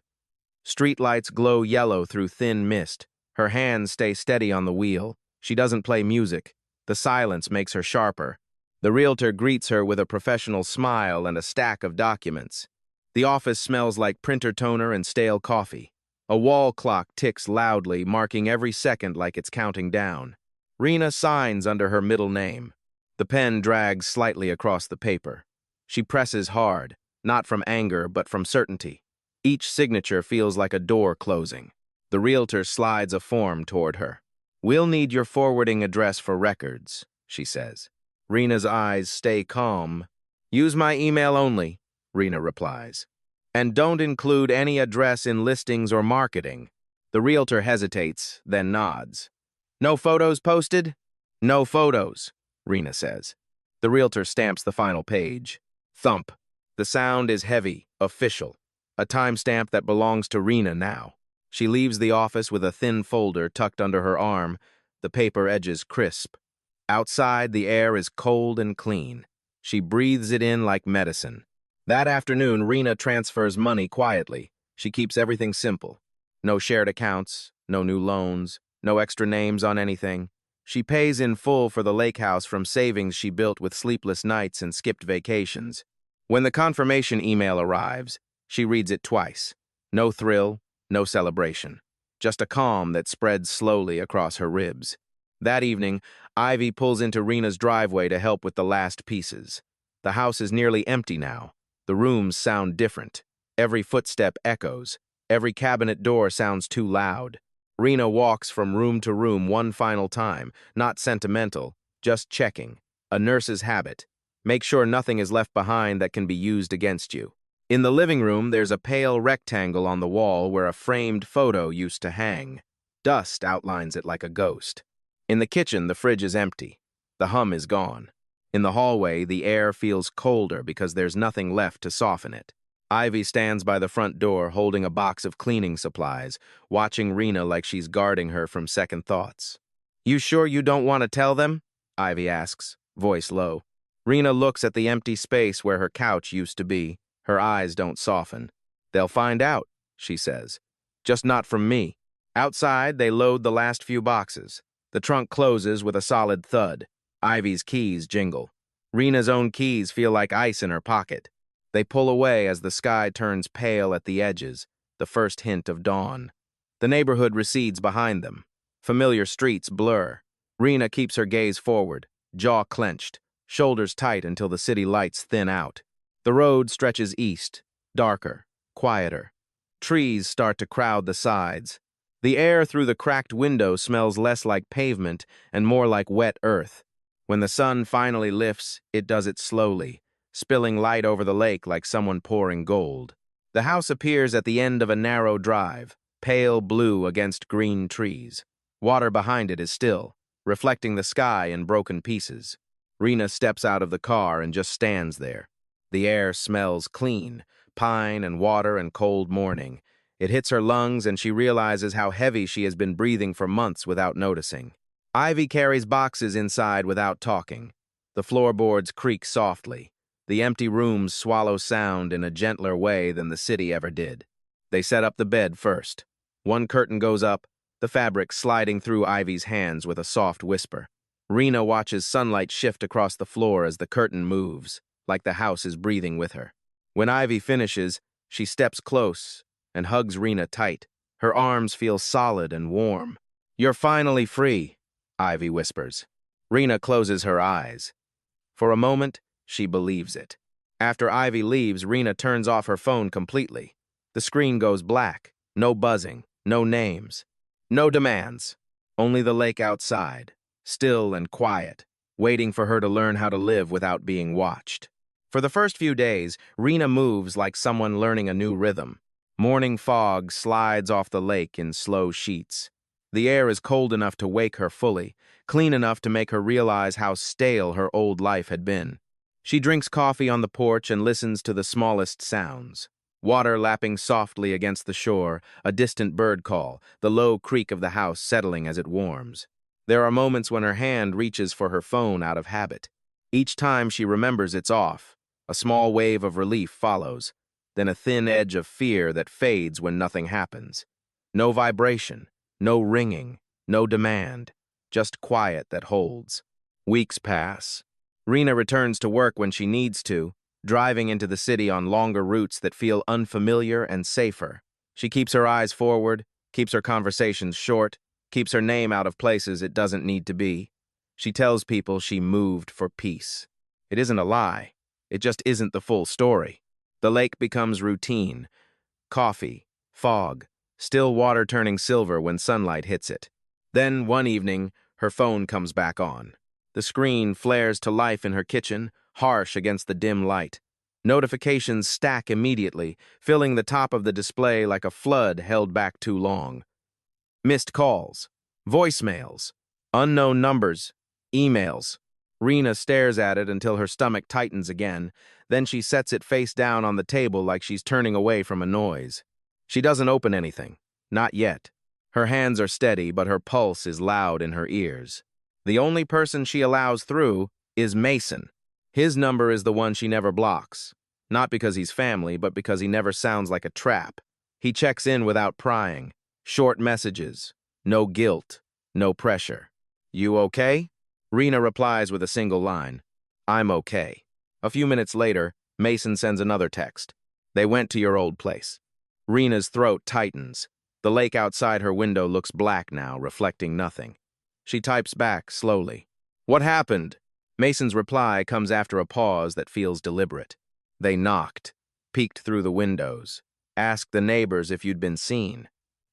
Streetlights glow yellow through thin mist. Her hands stay steady on the wheel. She doesn't play music. The silence makes her sharper. The realtor greets her with a professional smile and a stack of documents. The office smells like printer toner and stale coffee. A wall clock ticks loudly, marking every second like it's counting down. Rena signs under her middle name. The pen drags slightly across the paper. She presses hard, not from anger but from certainty. Each signature feels like a door closing. The realtor slides a form toward her. "We'll need your forwarding address for records," she says. Rena's eyes stay calm. "Use my email only," Rena replies. "And don't include any address in listings or marketing." The realtor hesitates, then nods. "No photos posted?" "No photos," Rena says. The realtor stamps the final page. Thump. The sound is heavy, official. A timestamp that belongs to Rena now. She leaves the office with a thin folder tucked under her arm, the paper edges crisp. Outside, the air is cold and clean. She breathes it in like medicine. That afternoon, Rena transfers money quietly. She keeps everything simple. No shared accounts, no new loans, no extra names on anything. She pays in full for the lake house from savings she built with sleepless nights and skipped vacations. When the confirmation email arrives, she reads it twice. No thrill, no celebration. Just a calm that spreads slowly across her ribs. That evening, Ivy pulls into Rena's driveway to help with the last pieces. The house is nearly empty now. The rooms sound different. Every footstep echoes. Every cabinet door sounds too loud. Rena walks from room to room one final time, not sentimental, just checking. A nurse's habit. Make sure nothing is left behind that can be used against you. In the living room, there's a pale rectangle on the wall where a framed photo used to hang. Dust outlines it like a ghost. In the kitchen, the fridge is empty. The hum is gone. In the hallway, the air feels colder because there's nothing left to soften it. Ivy stands by the front door holding a box of cleaning supplies, watching Rena like she's guarding her from second thoughts. "You sure you don't want to tell them?" Ivy asks, voice low. Rena looks at the empty space where her couch used to be. Her eyes don't soften. "They'll find out," she says. "Just not from me." Outside, they load the last few boxes. The trunk closes with a solid thud. Ivy's keys jingle. Rena's own keys feel like ice in her pocket. They pull away as the sky turns pale at the edges, the first hint of dawn. The neighborhood recedes behind them. Familiar streets blur. Rena keeps her gaze forward, jaw clenched, shoulders tight until the city lights thin out. The road stretches east, darker, quieter. Trees start to crowd the sides. The air through the cracked window smells less like pavement and more like wet earth. When the sun finally lifts, it does it slowly, spilling light over the lake like someone pouring gold. The house appears at the end of a narrow drive, pale blue against green trees. Water behind it is still, reflecting the sky in broken pieces. Rena steps out of the car and just stands there. The air smells clean, pine and water and cold morning. It hits her lungs and she realizes how heavy she has been breathing for months without noticing. Ivy carries boxes inside without talking. The floorboards creak softly. The empty rooms swallow sound in a gentler way than the city ever did. They set up the bed first. One curtain goes up, the fabric sliding through Ivy's hands with a soft whisper. Rena watches sunlight shift across the floor as the curtain moves, like the house is breathing with her. When Ivy finishes, she steps close and hugs Rena tight. Her arms feel solid and warm. "You're finally free," Ivy whispers. Rena closes her eyes. For a moment, she believes it. After Ivy leaves, Rena turns off her phone completely. The screen goes black. No buzzing, no names, no demands. Only the lake outside, still and quiet, waiting for her to learn how to live without being watched. For the first few days, Rena moves like someone learning a new rhythm. Morning fog slides off the lake in slow sheets. The air is cold enough to wake her fully, clean enough to make her realize how stale her old life had been. She drinks coffee on the porch and listens to the smallest sounds. Water lapping softly against the shore, a distant bird call, the low creak of the house settling as it warms. There are moments when her hand reaches for her phone out of habit. Each time she remembers it's off. A small wave of relief follows. then a thin edge of fear that fades when nothing happens. No vibration, no ringing, no demand, just quiet that holds. Weeks pass. Rena returns to work when she needs to, driving into the city on longer routes that feel unfamiliar and safer. She keeps her eyes forward, keeps her conversations short, keeps her name out of places it doesn't need to be. She tells people she moved for peace. It isn't a lie. It just isn't the full story. The lake becomes routine. Coffee, fog, still water turning silver when sunlight hits it. Then, one evening, her phone comes back on. The screen flares to life in her kitchen, harsh against the dim light. Notifications stack immediately, filling the top of the display like a flood held back too long. Missed calls, voicemails, unknown numbers, emails. Rena stares at it until her stomach tightens again, then she sets it face down on the table like she's turning away from a noise. She doesn't open anything. Not yet. Her hands are steady, but her pulse is loud in her ears. The only person she allows through is Mason. His number is the one she never blocks. Not because he's family, but because he never sounds like a trap. He checks in without prying. Short messages. No guilt. No pressure. You okay? Rena replies with a single line. I'm okay. A few minutes later, Mason sends another text. They went to your old place. Rena's throat tightens. The lake outside her window looks black now, reflecting nothing. She types back slowly. What happened? Mason's reply comes after a pause that feels deliberate. They knocked, peeked through the windows, asked the neighbors if you'd been seen.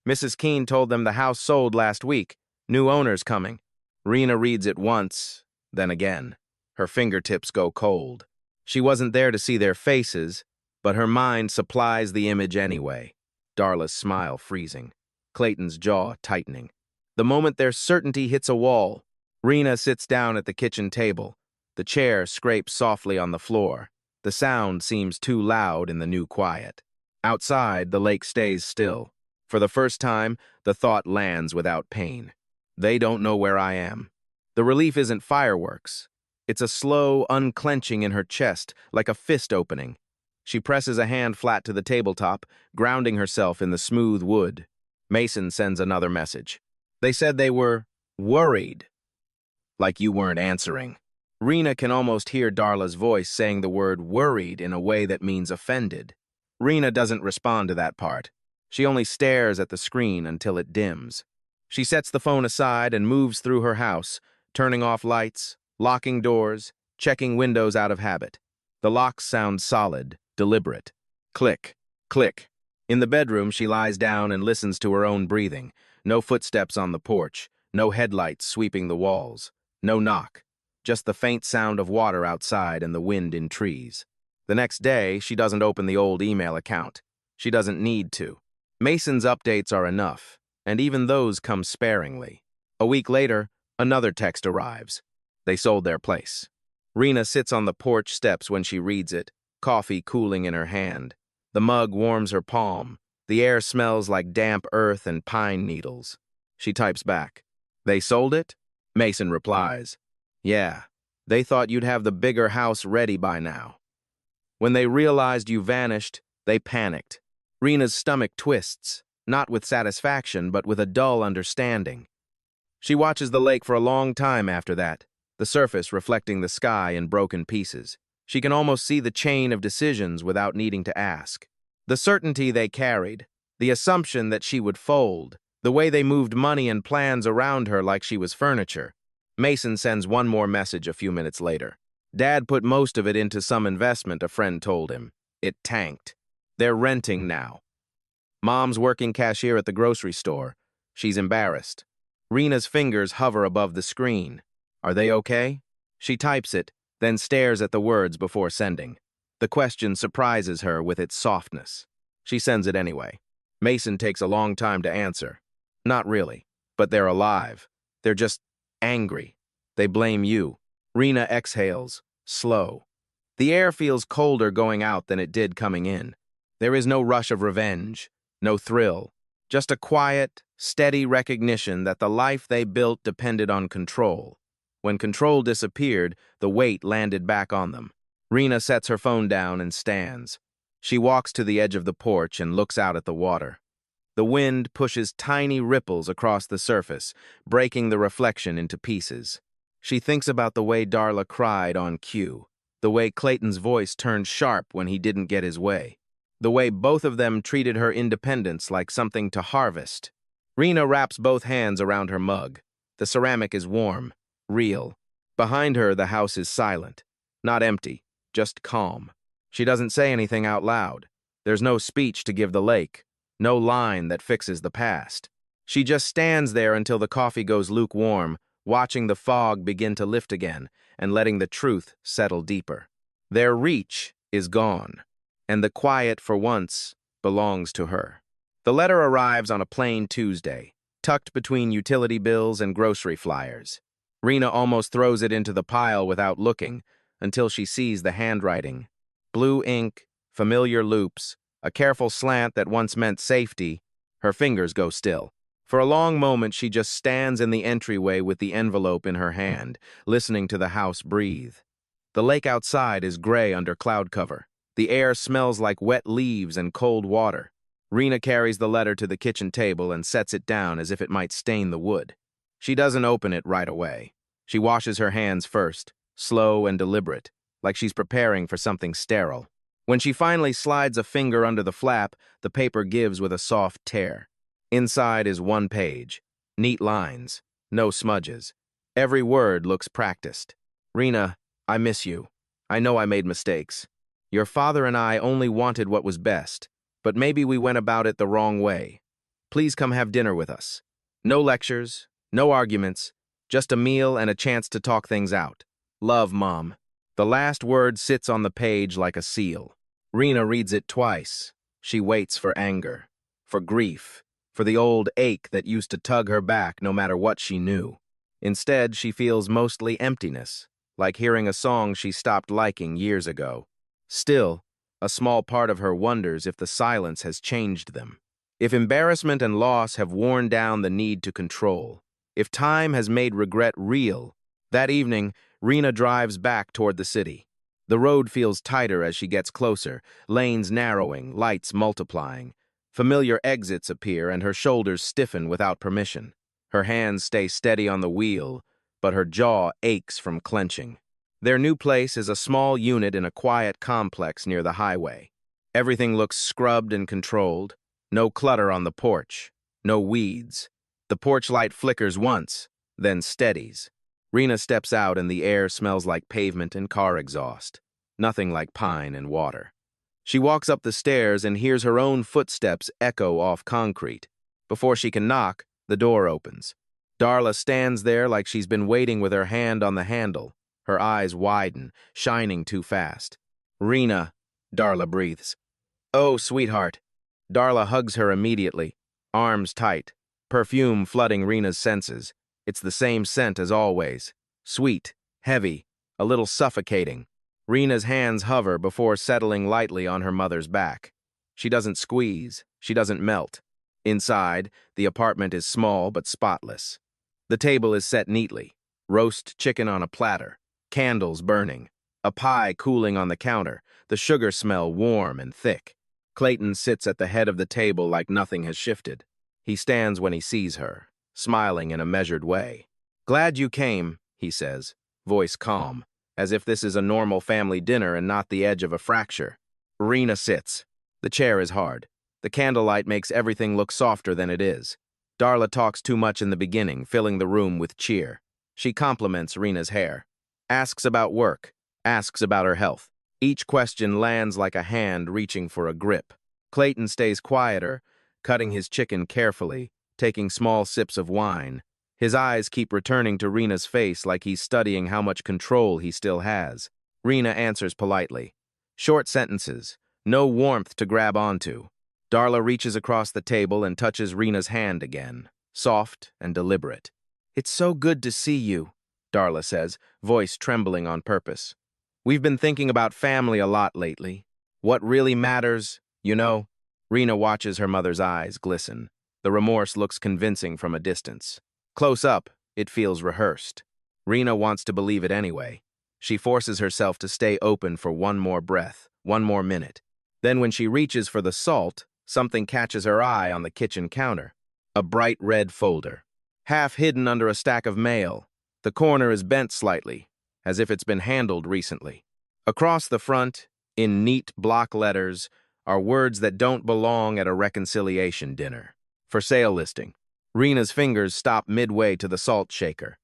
Mrs. Keene told them the house sold last week. New owners coming. Rena reads it once, then again. Her fingertips go cold. She wasn't there to see their faces, but her mind supplies the image anyway. Darla's smile freezing. Clayton's jaw tightening. The moment their certainty hits a wall, Rena sits down at the kitchen table. The chair scrapes softly on the floor. The sound seems too loud in the new quiet. Outside, the lake stays still. For the first time, the thought lands without pain. They don't know where I am. The relief isn't fireworks. It's a slow unclenching in her chest, like a fist opening. She presses a hand flat to the tabletop, grounding herself in the smooth wood. Mason sends another message. They said they were worried. Like you weren't answering. Rena can almost hear Darla's voice saying the word worried in a way that means offended. Rena doesn't respond to that part. She only stares at the screen until it dims. She sets the phone aside and moves through her house, turning off lights, locking doors, checking windows out of habit. The locks sound solid, deliberate. Click, click. In the bedroom, she lies down and listens to her own breathing. No footsteps on the porch, no headlights sweeping the walls, no knock. Just the faint sound of water outside and the wind in trees. The next day, she doesn't open the old email account. She doesn't need to. Mason's updates are enough, and even those come sparingly. A week later, another text arrives. They sold their place. Rena sits on the porch steps when she reads it, coffee cooling in her hand. The mug warms her palm. The air smells like damp earth and pine needles. She types back. They sold it? Mason replies. Yeah, they thought you'd have the bigger house ready by now. When they realized you vanished, they panicked. Rena's stomach twists, not with satisfaction, but with a dull understanding. She watches the lake for a long time after that, the surface reflecting the sky in broken pieces. She can almost see the chain of decisions without needing to ask. The certainty they carried, the assumption that she would fold, the way they moved money and plans around her like she was furniture. Mason sends one more message a few minutes later. Dad put most of it into some investment, a friend told him. It tanked. They're renting now. Mom's working cashier at the grocery store. She's embarrassed. Rena's fingers hover above the screen. Are they okay? She types it, then stares at the words before sending. The question surprises her with its softness. She sends it anyway. Mason takes a long time to answer. Not really, but they're alive. They're just angry. They blame you. Rena exhales, slow. The air feels colder going out than it did coming in. There is no rush of revenge, no thrill, just a quiet, steady recognition that the life they built depended on control. When control disappeared, the weight landed back on them. Rena sets her phone down and stands. She walks to the edge of the porch and looks out at the water. The wind pushes tiny ripples across the surface, breaking the reflection into pieces. She thinks about the way Darla cried on cue, the way Clayton's voice turned sharp when he didn't get his way, the way both of them treated her independence like something to harvest. Rena wraps both hands around her mug. The ceramic is warm, real. Behind her, the house is silent. Not empty, just calm. She doesn't say anything out loud. There's no speech to give the lake, no line that fixes the past. She just stands there until the coffee goes lukewarm, watching the fog begin to lift again and letting the truth settle deeper. Their reach is gone, and the quiet, for once, belongs to her. The letter arrives on a plain Tuesday, tucked between utility bills and grocery flyers. Rena almost throws it into the pile without looking until she sees the handwriting. Blue ink, familiar loops, a careful slant that once meant safety. Her fingers go still. For a long moment, she just stands in the entryway with the envelope in her hand, listening to the house breathe. The lake outside is gray under cloud cover. The air smells like wet leaves and cold water. Rena carries the letter to the kitchen table and sets it down as if it might stain the wood. She doesn't open it right away. She washes her hands first, slow and deliberate, like she's preparing for something sterile. When she finally slides a finger under the flap, the paper gives with a soft tear. Inside is one page. Neat lines. No smudges. Every word looks practiced. Rena, I miss you. I know I made mistakes. Your father and I only wanted what was best, but maybe we went about it the wrong way. Please come have dinner with us. No lectures, no arguments, just a meal and a chance to talk things out. Love, Mom. The last word sits on the page like a seal. Rena reads it twice. She waits for anger, for grief, for the old ache that used to tug her back no matter what she knew. Instead, she feels mostly emptiness, like hearing a song she stopped liking years ago. Still, a small part of her wonders if the silence has changed them. If embarrassment and loss have worn down the need to control. If time has made regret real. That evening, Rena drives back toward the city. The road feels tighter as she gets closer, lanes narrowing, lights multiplying. Familiar exits appear and her shoulders stiffen without permission. Her hands stay steady on the wheel, but her jaw aches from clenching. Their new place is a small unit in a quiet complex near the highway. Everything looks scrubbed and controlled. No clutter on the porch. No weeds. The porch light flickers once, then steadies. Rena steps out and the air smells like pavement and car exhaust. Nothing like pine and water. She walks up the stairs and hears her own footsteps echo off concrete. Before she can knock, the door opens. Darla stands there like she's been waiting with her hand on the handle. Her eyes widen, shining too fast. Rena, Darla breathes. Oh, sweetheart. Darla hugs her immediately, arms tight, perfume flooding Rena's senses. It's the same scent as always. Sweet, heavy, a little suffocating. Rena's hands hover before settling lightly on her mother's back. She doesn't squeeze. She doesn't melt. Inside, the apartment is small but spotless. The table is set neatly. Roast chicken on a platter. Candles burning. A pie cooling on the counter. The sugar smell warm and thick. Clayton sits at the head of the table like nothing has shifted. He stands when he sees her, smiling in a measured way. Glad you came, he says, voice calm, as if this is a normal family dinner and not the edge of a fracture. Rena sits. The chair is hard. The candlelight makes everything look softer than it is. Darla talks too much in the beginning, filling the room with cheer. She compliments Rena's hair. Asks about work. Asks about her health. Each question lands like a hand reaching for a grip. Clayton stays quieter, cutting his chicken carefully, taking small sips of wine. His eyes keep returning to Rena's face like he's studying how much control he still has. Rena answers politely. Short sentences, no warmth to grab onto. Darla reaches across the table and touches Rena's hand again, soft and deliberate. It's so good to see you, Darla says, voice trembling on purpose. We've been thinking about family a lot lately. What really matters, you know? Rena watches her mother's eyes glisten. The remorse looks convincing from a distance. Close up, it feels rehearsed. Rena wants to believe it anyway. She forces herself to stay open for one more breath, one more minute. Then when she reaches for the salt, something catches her eye on the kitchen counter. A bright red folder. Half hidden under a stack of mail, the corner is bent slightly, as if it's been handled recently. Across the front, in neat block letters, are words that don't belong at a reconciliation dinner. For sale listing. Rena's fingers stop midway to the salt shaker.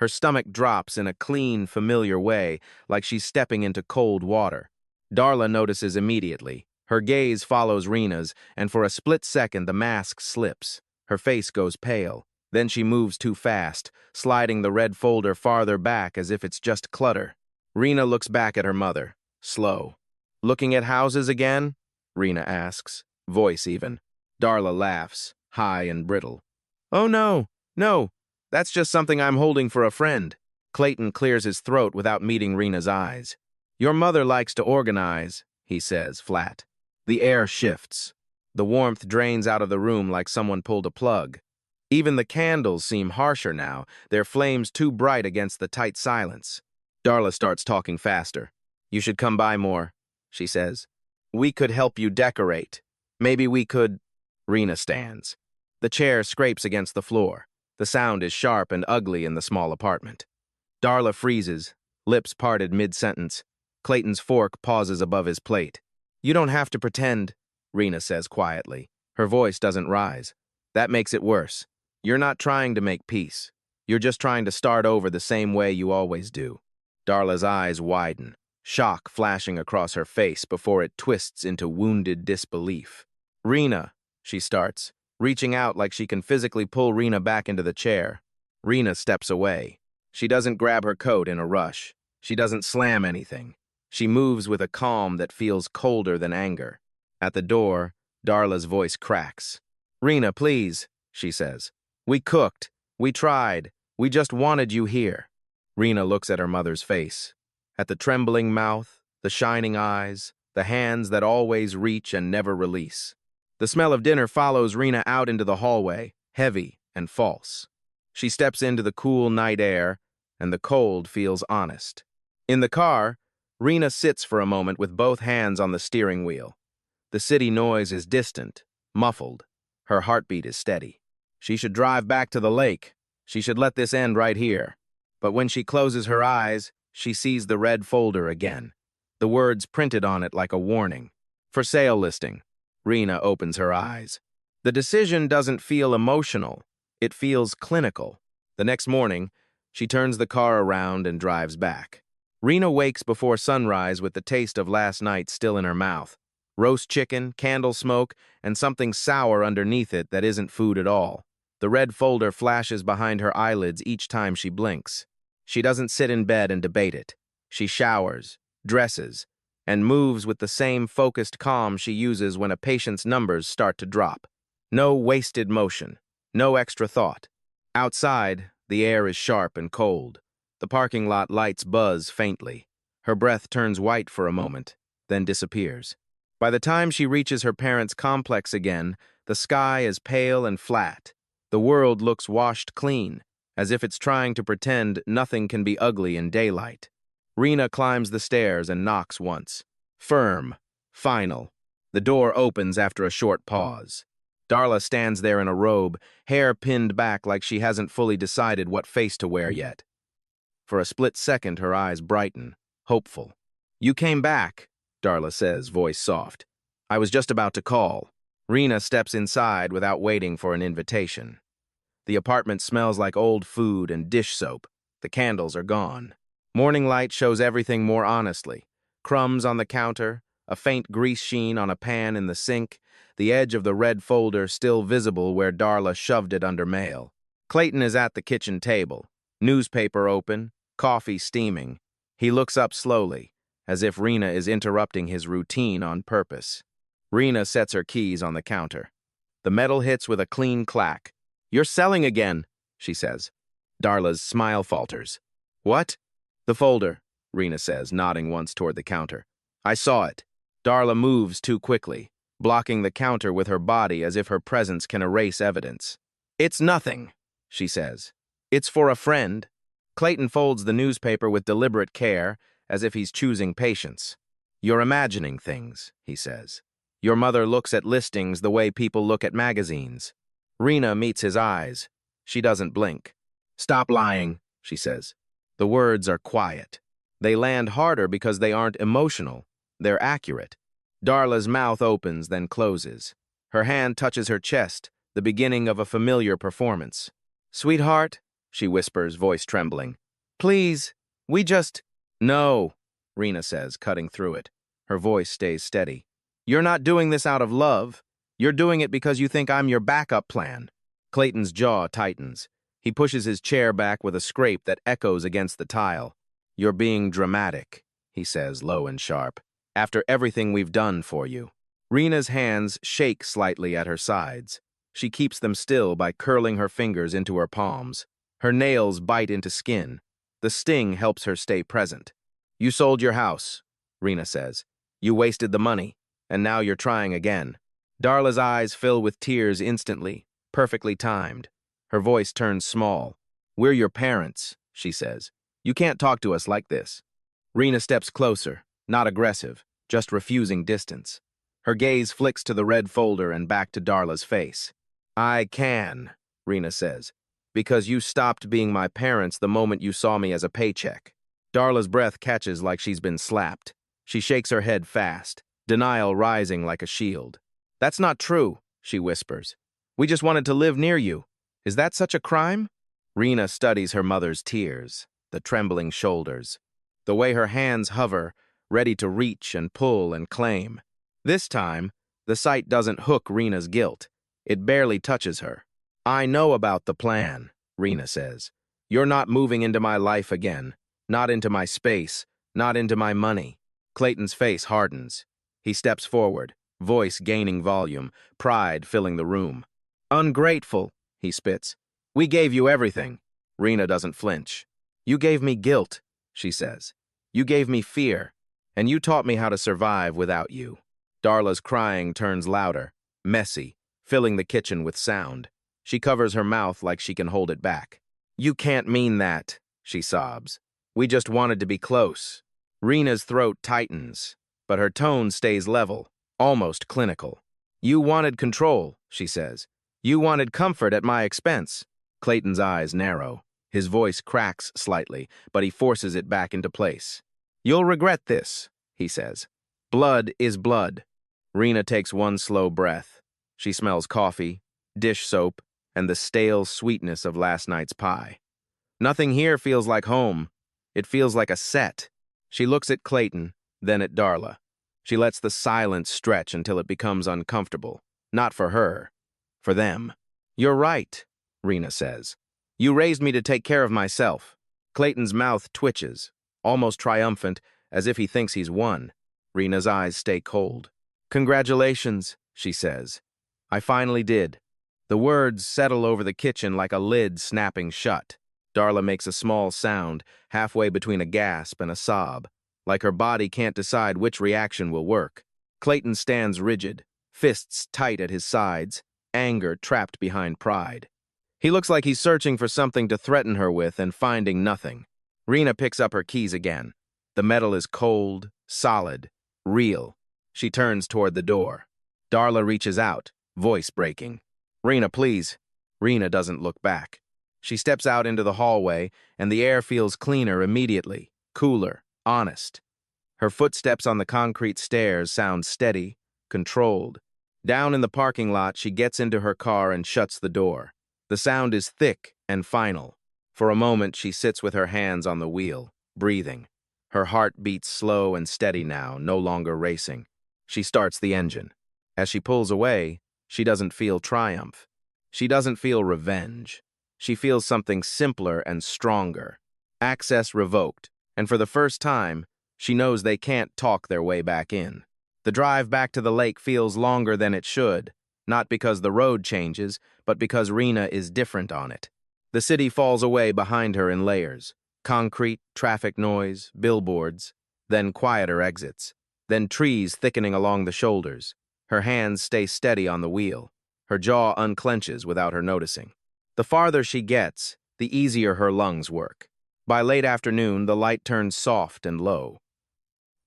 Her stomach drops in a clean, familiar way, like she's stepping into cold water. Darla notices immediately. Her gaze follows Rena's, and for a split second the mask slips. Her face goes pale. Then she moves too fast, sliding the red folder farther back as if it's just clutter. Rena looks back at her mother, slow. "Looking at houses again?" Rena asks, voice even. Darla laughs, high and brittle. "Oh no, that's just something I'm holding for a friend." Clayton clears his throat without meeting Rena's eyes. "Your mother likes to organize," he says, flat. The air shifts. The warmth drains out of the room like someone pulled a plug. Even the candles seem harsher now, their flames too bright against the tight silence. Darla starts talking faster. "You should come by more," she says. "We could help you decorate. Maybe we could—" Rena stands. The chair scrapes against the floor. The sound is sharp and ugly in the small apartment. Darla freezes, lips parted mid-sentence. Clayton's fork pauses above his plate. "You don't have to pretend," Rena says quietly. Her voice doesn't rise. "That makes it worse. You're not trying to make peace. You're just trying to start over the same way you always do." Darla's eyes widen, shock flashing across her face before it twists into wounded disbelief. "Rena," she starts, reaching out like she can physically pull Rena back into the chair. Rena steps away. She doesn't grab her coat in a rush. She doesn't slam anything. She moves with a calm that feels colder than anger. At the door, Darla's voice cracks. "Rena, please," she says. "We cooked. We tried. We just wanted you here." Rena looks at her mother's face. At the trembling mouth, the shining eyes, the hands that always reach and never release. The smell of dinner follows Rena out into the hallway, heavy and false. She steps into the cool night air, and the cold feels honest. In the car, Rena sits for a moment with both hands on the steering wheel. The city noise is distant, muffled. Her heartbeat is steady. She should drive back to the lake. She should let this end right here. But when she closes her eyes, she sees the red folder again. The words printed on it like a warning. "For sale listing." Rena opens her eyes. The decision doesn't feel emotional. It feels clinical. The next morning, she turns the car around and drives back. Rena wakes before sunrise with the taste of last night still in her mouth. Roast chicken, candle smoke, and something sour underneath it that isn't food at all. The red folder flashes behind her eyelids each time she blinks. She doesn't sit in bed and debate it. She showers, dresses, and moves with the same focused calm she uses when a patient's numbers start to drop. No wasted motion, no extra thought. Outside, the air is sharp and cold. The parking lot lights buzz faintly. Her breath turns white for a moment, then disappears. By the time she reaches her parents' complex again, the sky is pale and flat. The world looks washed clean, as if it's trying to pretend nothing can be ugly in daylight. Rena climbs the stairs and knocks once. Firm, final. The door opens after a short pause. Darla stands there in a robe, hair pinned back like she hasn't fully decided what face to wear yet. For a split second, her eyes brighten, hopeful. "You came back," Darla says, voice soft. "I was just about to call." Rena steps inside without waiting for an invitation. The apartment smells like old food and dish soap. The candles are gone. Morning light shows everything more honestly. Crumbs on the counter, a faint grease sheen on a pan in the sink, the edge of the red folder still visible where Darla shoved it under mail. Clayton is at the kitchen table, newspaper open, coffee steaming. He looks up slowly, as if Rena is interrupting his routine on purpose. Rena sets her keys on the counter. The metal hits with a clean clack. "You're selling again," she says. Darla's smile falters. "What?" "The folder," Rena says, nodding once toward the counter. "I saw it." Darla moves too quickly, blocking the counter with her body as if her presence can erase evidence. "It's nothing," she says. "It's for a friend." Clayton folds the newspaper with deliberate care, as if he's choosing patience. You're imagining things, he says. Your mother looks at listings the way people look at magazines. Rena meets his eyes. She doesn't blink. Stop lying, she says. The words are quiet. They land harder because they aren't emotional. They're accurate. Darla's mouth opens, then closes. Her hand touches her chest, the beginning of a familiar performance. Sweetheart, she whispers, voice trembling. Please, we just... No, Rena says, cutting through it. Her voice stays steady. You're not doing this out of love. You're doing it because you think I'm your backup plan. Clayton's jaw tightens. He pushes his chair back with a scrape that echoes against the tile. You're being dramatic, he says, low and sharp, after everything we've done for you. Rena's hands shake slightly at her sides. She keeps them still by curling her fingers into her palms. Her nails bite into skin. The sting helps her stay present. You sold your house, Rena says. You wasted the money, and now you're trying again. Darla's eyes fill with tears instantly, perfectly timed. Her voice turns small. We're your parents, she says. You can't talk to us like this. Rena steps closer, not aggressive, just refusing distance. Her gaze flicks to the red folder and back to Darla's face. I can, Rena says, because you stopped being my parents the moment you saw me as a paycheck. Darla's breath catches like she's been slapped. She shakes her head fast, denial rising like a shield. That's not true, she whispers. We just wanted to live near you. Is that such a crime? Rena studies her mother's tears, the trembling shoulders, the way her hands hover, ready to reach and pull and claim. This time, the sight doesn't hook Rena's guilt. It barely touches her. I know about the plan, Rena says. You're not moving into my life again, not into my space, not into my money. Clayton's face hardens. He steps forward, voice gaining volume, pride filling the room. Ungrateful, he spits. We gave you everything. Rena doesn't flinch. You gave me guilt, she says. You gave me fear, and you taught me how to survive without you. Darla's crying turns louder, messy, filling the kitchen with sound. She covers her mouth like she can hold it back. You can't mean that, she sobs. We just wanted to be close. Rena's throat tightens, but her tone stays level, almost clinical. You wanted control, she says. You wanted comfort at my expense. Clayton's eyes narrow. His voice cracks slightly, but he forces it back into place. You'll regret this, he says. Blood is blood. Rena takes one slow breath. She smells coffee, dish soap, and the stale sweetness of last night's pie. Nothing here feels like home. It feels like a set. She looks at Clayton, then at Darla. She lets the silence stretch until it becomes uncomfortable. Not for her, for them. You're right, Rena says. You raised me to take care of myself. Clayton's mouth twitches, almost triumphant, as if he thinks he's won. Rena's eyes stay cold. Congratulations, she says. I finally did. The words settle over the kitchen like a lid snapping shut. Darla makes a small sound, halfway between a gasp and a sob, like her body can't decide which reaction will work. Clayton stands rigid, fists tight at his sides, anger trapped behind pride. He looks like he's searching for something to threaten her with and finding nothing. Rena picks up her keys again. The metal is cold, solid, real. She turns toward the door. Darla reaches out, voice breaking. Rena, please. Rena doesn't look back. She steps out into the hallway, and the air feels cleaner immediately, cooler, honest. Her footsteps on the concrete stairs sound steady, controlled. Down in the parking lot, she gets into her car and shuts the door. The sound is thick and final. For a moment, she sits with her hands on the wheel, breathing. Her heart beats slow and steady now, no longer racing. She starts the engine. As she pulls away, she doesn't feel triumph. She doesn't feel revenge. She feels something simpler and stronger. Access revoked, and for the first time, she knows they can't talk their way back in. The drive back to the lake feels longer than it should, not because the road changes, but because Rena is different on it. The city falls away behind her in layers. Concrete, traffic noise, billboards, then quieter exits, then trees thickening along the shoulders. Her hands stay steady on the wheel. Her jaw unclenches without her noticing. The farther she gets, the easier her lungs work. By late afternoon, the light turns soft and low.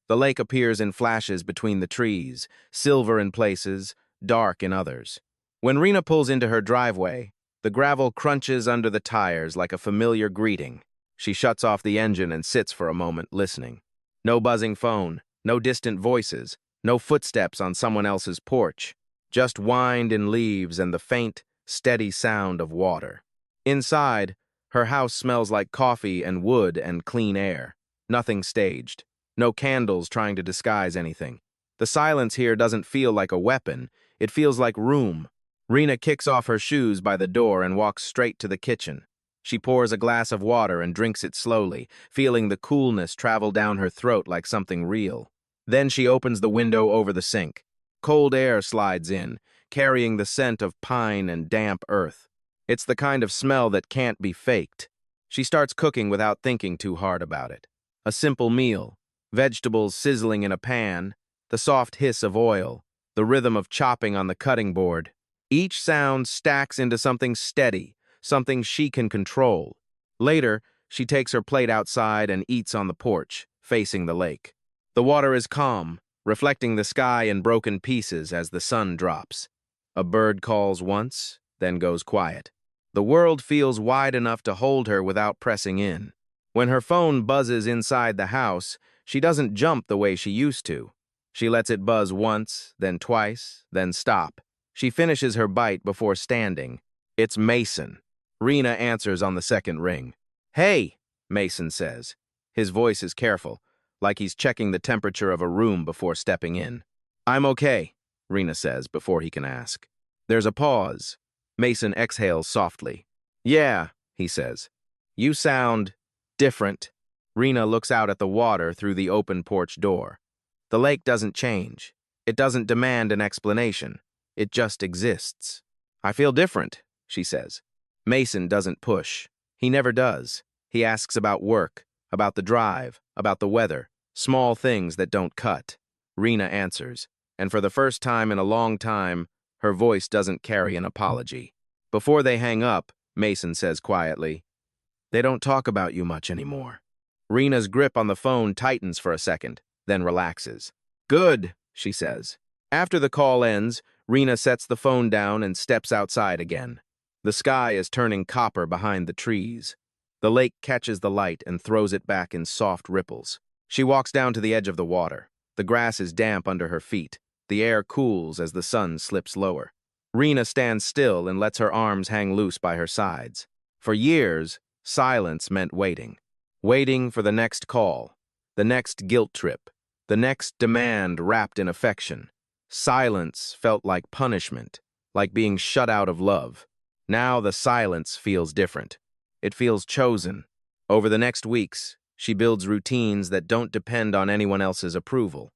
The lake appears in flashes between the trees, silver in places, dark in others. When Rena pulls into her driveway, the gravel crunches under the tires like a familiar greeting. She shuts off the engine and sits for a moment, listening. No buzzing phone, no distant voices, no footsteps on someone else's porch. Just wind in leaves and the faint, steady sound of water. Inside, her house smells like coffee and wood and clean air. Nothing staged. No candles trying to disguise anything. The silence here doesn't feel like a weapon. It feels like room. Rena kicks off her shoes by the door and walks straight to the kitchen. She pours a glass of water and drinks it slowly, feeling the coolness travel down her throat like something real. Then she opens the window over the sink. Cold air slides in, carrying the scent of pine and damp earth. It's the kind of smell that can't be faked. She starts cooking without thinking too hard about it. A simple meal, vegetables sizzling in a pan, the soft hiss of oil, the rhythm of chopping on the cutting board. Each sound stacks into something steady, something she can control. Later, she takes her plate outside and eats on the porch, facing the lake. The water is calm, reflecting the sky in broken pieces as the sun drops. A bird calls once, then goes quiet. The world feels wide enough to hold her without pressing in. When her phone buzzes inside the house, she doesn't jump the way she used to. She lets it buzz once, then twice, then stop. She finishes her bite before standing. It's Mason. Rena answers on the second ring. "Hey," Mason says. His voice is careful, like he's checking the temperature of a room before stepping in. "I'm okay," Rena says before he can ask. There's a pause. Mason exhales softly. "Yeah," he says. "You sound different." Rena looks out at the water through the open porch door. The lake doesn't change. It doesn't demand an explanation. It just exists. "I feel different," she says. Mason doesn't push. He never does. He asks about work, about the drive, about the weather, small things that don't cut. Rena answers, and for the first time in a long time, her voice doesn't carry an apology. Before they hang up, Mason says quietly, "They don't talk about you much anymore." Rena's grip on the phone tightens for a second, then relaxes. "Good," she says. After the call ends, Rena sets the phone down and steps outside again. The sky is turning copper behind the trees. The lake catches the light and throws it back in soft ripples. She walks down to the edge of the water. The grass is damp under her feet. The air cools as the sun slips lower. Rena stands still and lets her arms hang loose by her sides. For years, silence meant waiting. Waiting for the next call, the next guilt trip, the next demand wrapped in affection. Silence felt like punishment, like being shut out of love. Now the silence feels different. It feels chosen. Over the next weeks, she builds routines that don't depend on anyone else's approval.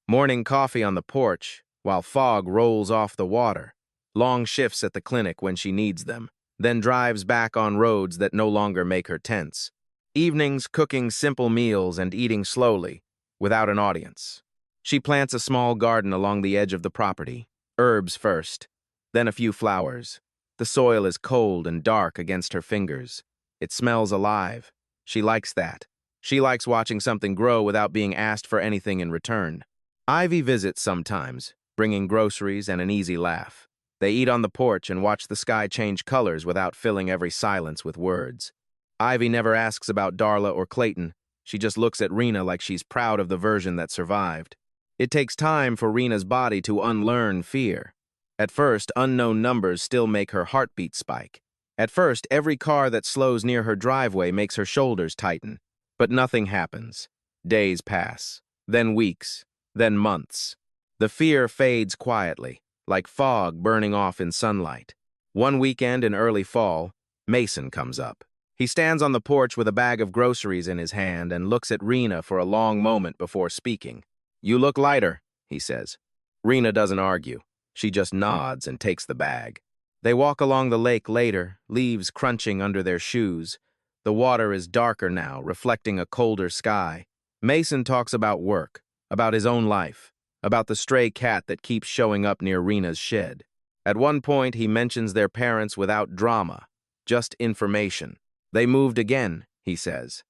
Morning coffee on the porch, while fog rolls off the water. Long shifts at the clinic when she needs them, then drives back on roads that no longer make her tense. Evenings cooking simple meals and eating slowly, without an audience. She plants a small garden along the edge of the property. Herbs first, then a few flowers. The soil is cold and dark against her fingers. It smells alive. She likes that. She likes watching something grow without being asked for anything in return. Ivy visits sometimes, bringing groceries and an easy laugh. They eat on the porch and watch the sky change colors without filling every silence with words. Ivy never asks about Darla or Clayton. She just looks at Rena like she's proud of the version that survived. It takes time for Rena's body to unlearn fear. At first, unknown numbers still make her heartbeat spike. At first, every car that slows near her driveway makes her shoulders tighten. But nothing happens. Days pass, then weeks, then months. The fear fades quietly, like fog burning off in sunlight. One weekend in early fall, Mason comes up. He stands on the porch with a bag of groceries in his hand and looks at Rena for a long moment before speaking. "You look lighter," he says. Rena doesn't argue. She just nods and takes the bag. They walk along the lake later, leaves crunching under their shoes. The water is darker now, reflecting a colder sky. Mason talks about work, about his own life, about the stray cat that keeps showing up near Rena's shed. At one point, he mentions their parents without drama, just information. They moved again, he says.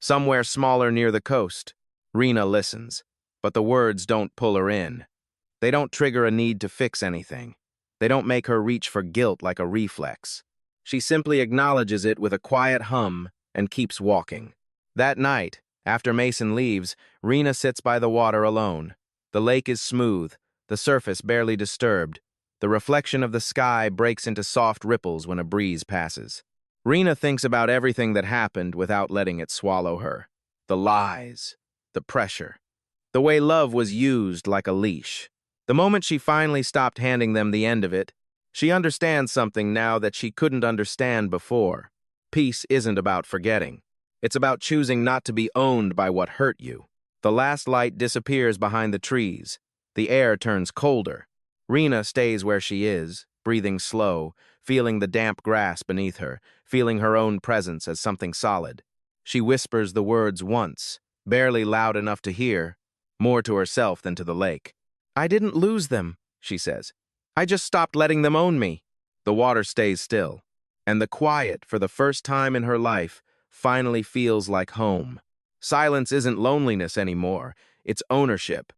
Somewhere smaller near the coast. Rena listens, but the words don't pull her in. They don't trigger a need to fix anything. They don't make her reach for guilt like a reflex. She simply acknowledges it with a quiet hum and keeps walking. That night, after Mason leaves, Rena sits by the water alone. The lake is smooth, the surface barely disturbed. The reflection of the sky breaks into soft ripples when a breeze passes. Rena thinks about everything that happened without letting it swallow her. The lies, the pressure, the way love was used like a leash. The moment she finally stopped handing them the end of it, she understands something now that she couldn't understand before. Peace isn't about forgetting. It's about choosing not to be owned by what hurt you. The last light disappears behind the trees. The air turns colder. Rena stays where she is, breathing slow, feeling the damp grass beneath her, feeling her own presence as something solid. She whispers the words once, barely loud enough to hear, more to herself than to the lake. "I didn't lose them," she says. "I just stopped letting them own me." The water stays still, and the quiet, for the first time in her life, finally feels like home. Silence isn't loneliness anymore, it's ownership.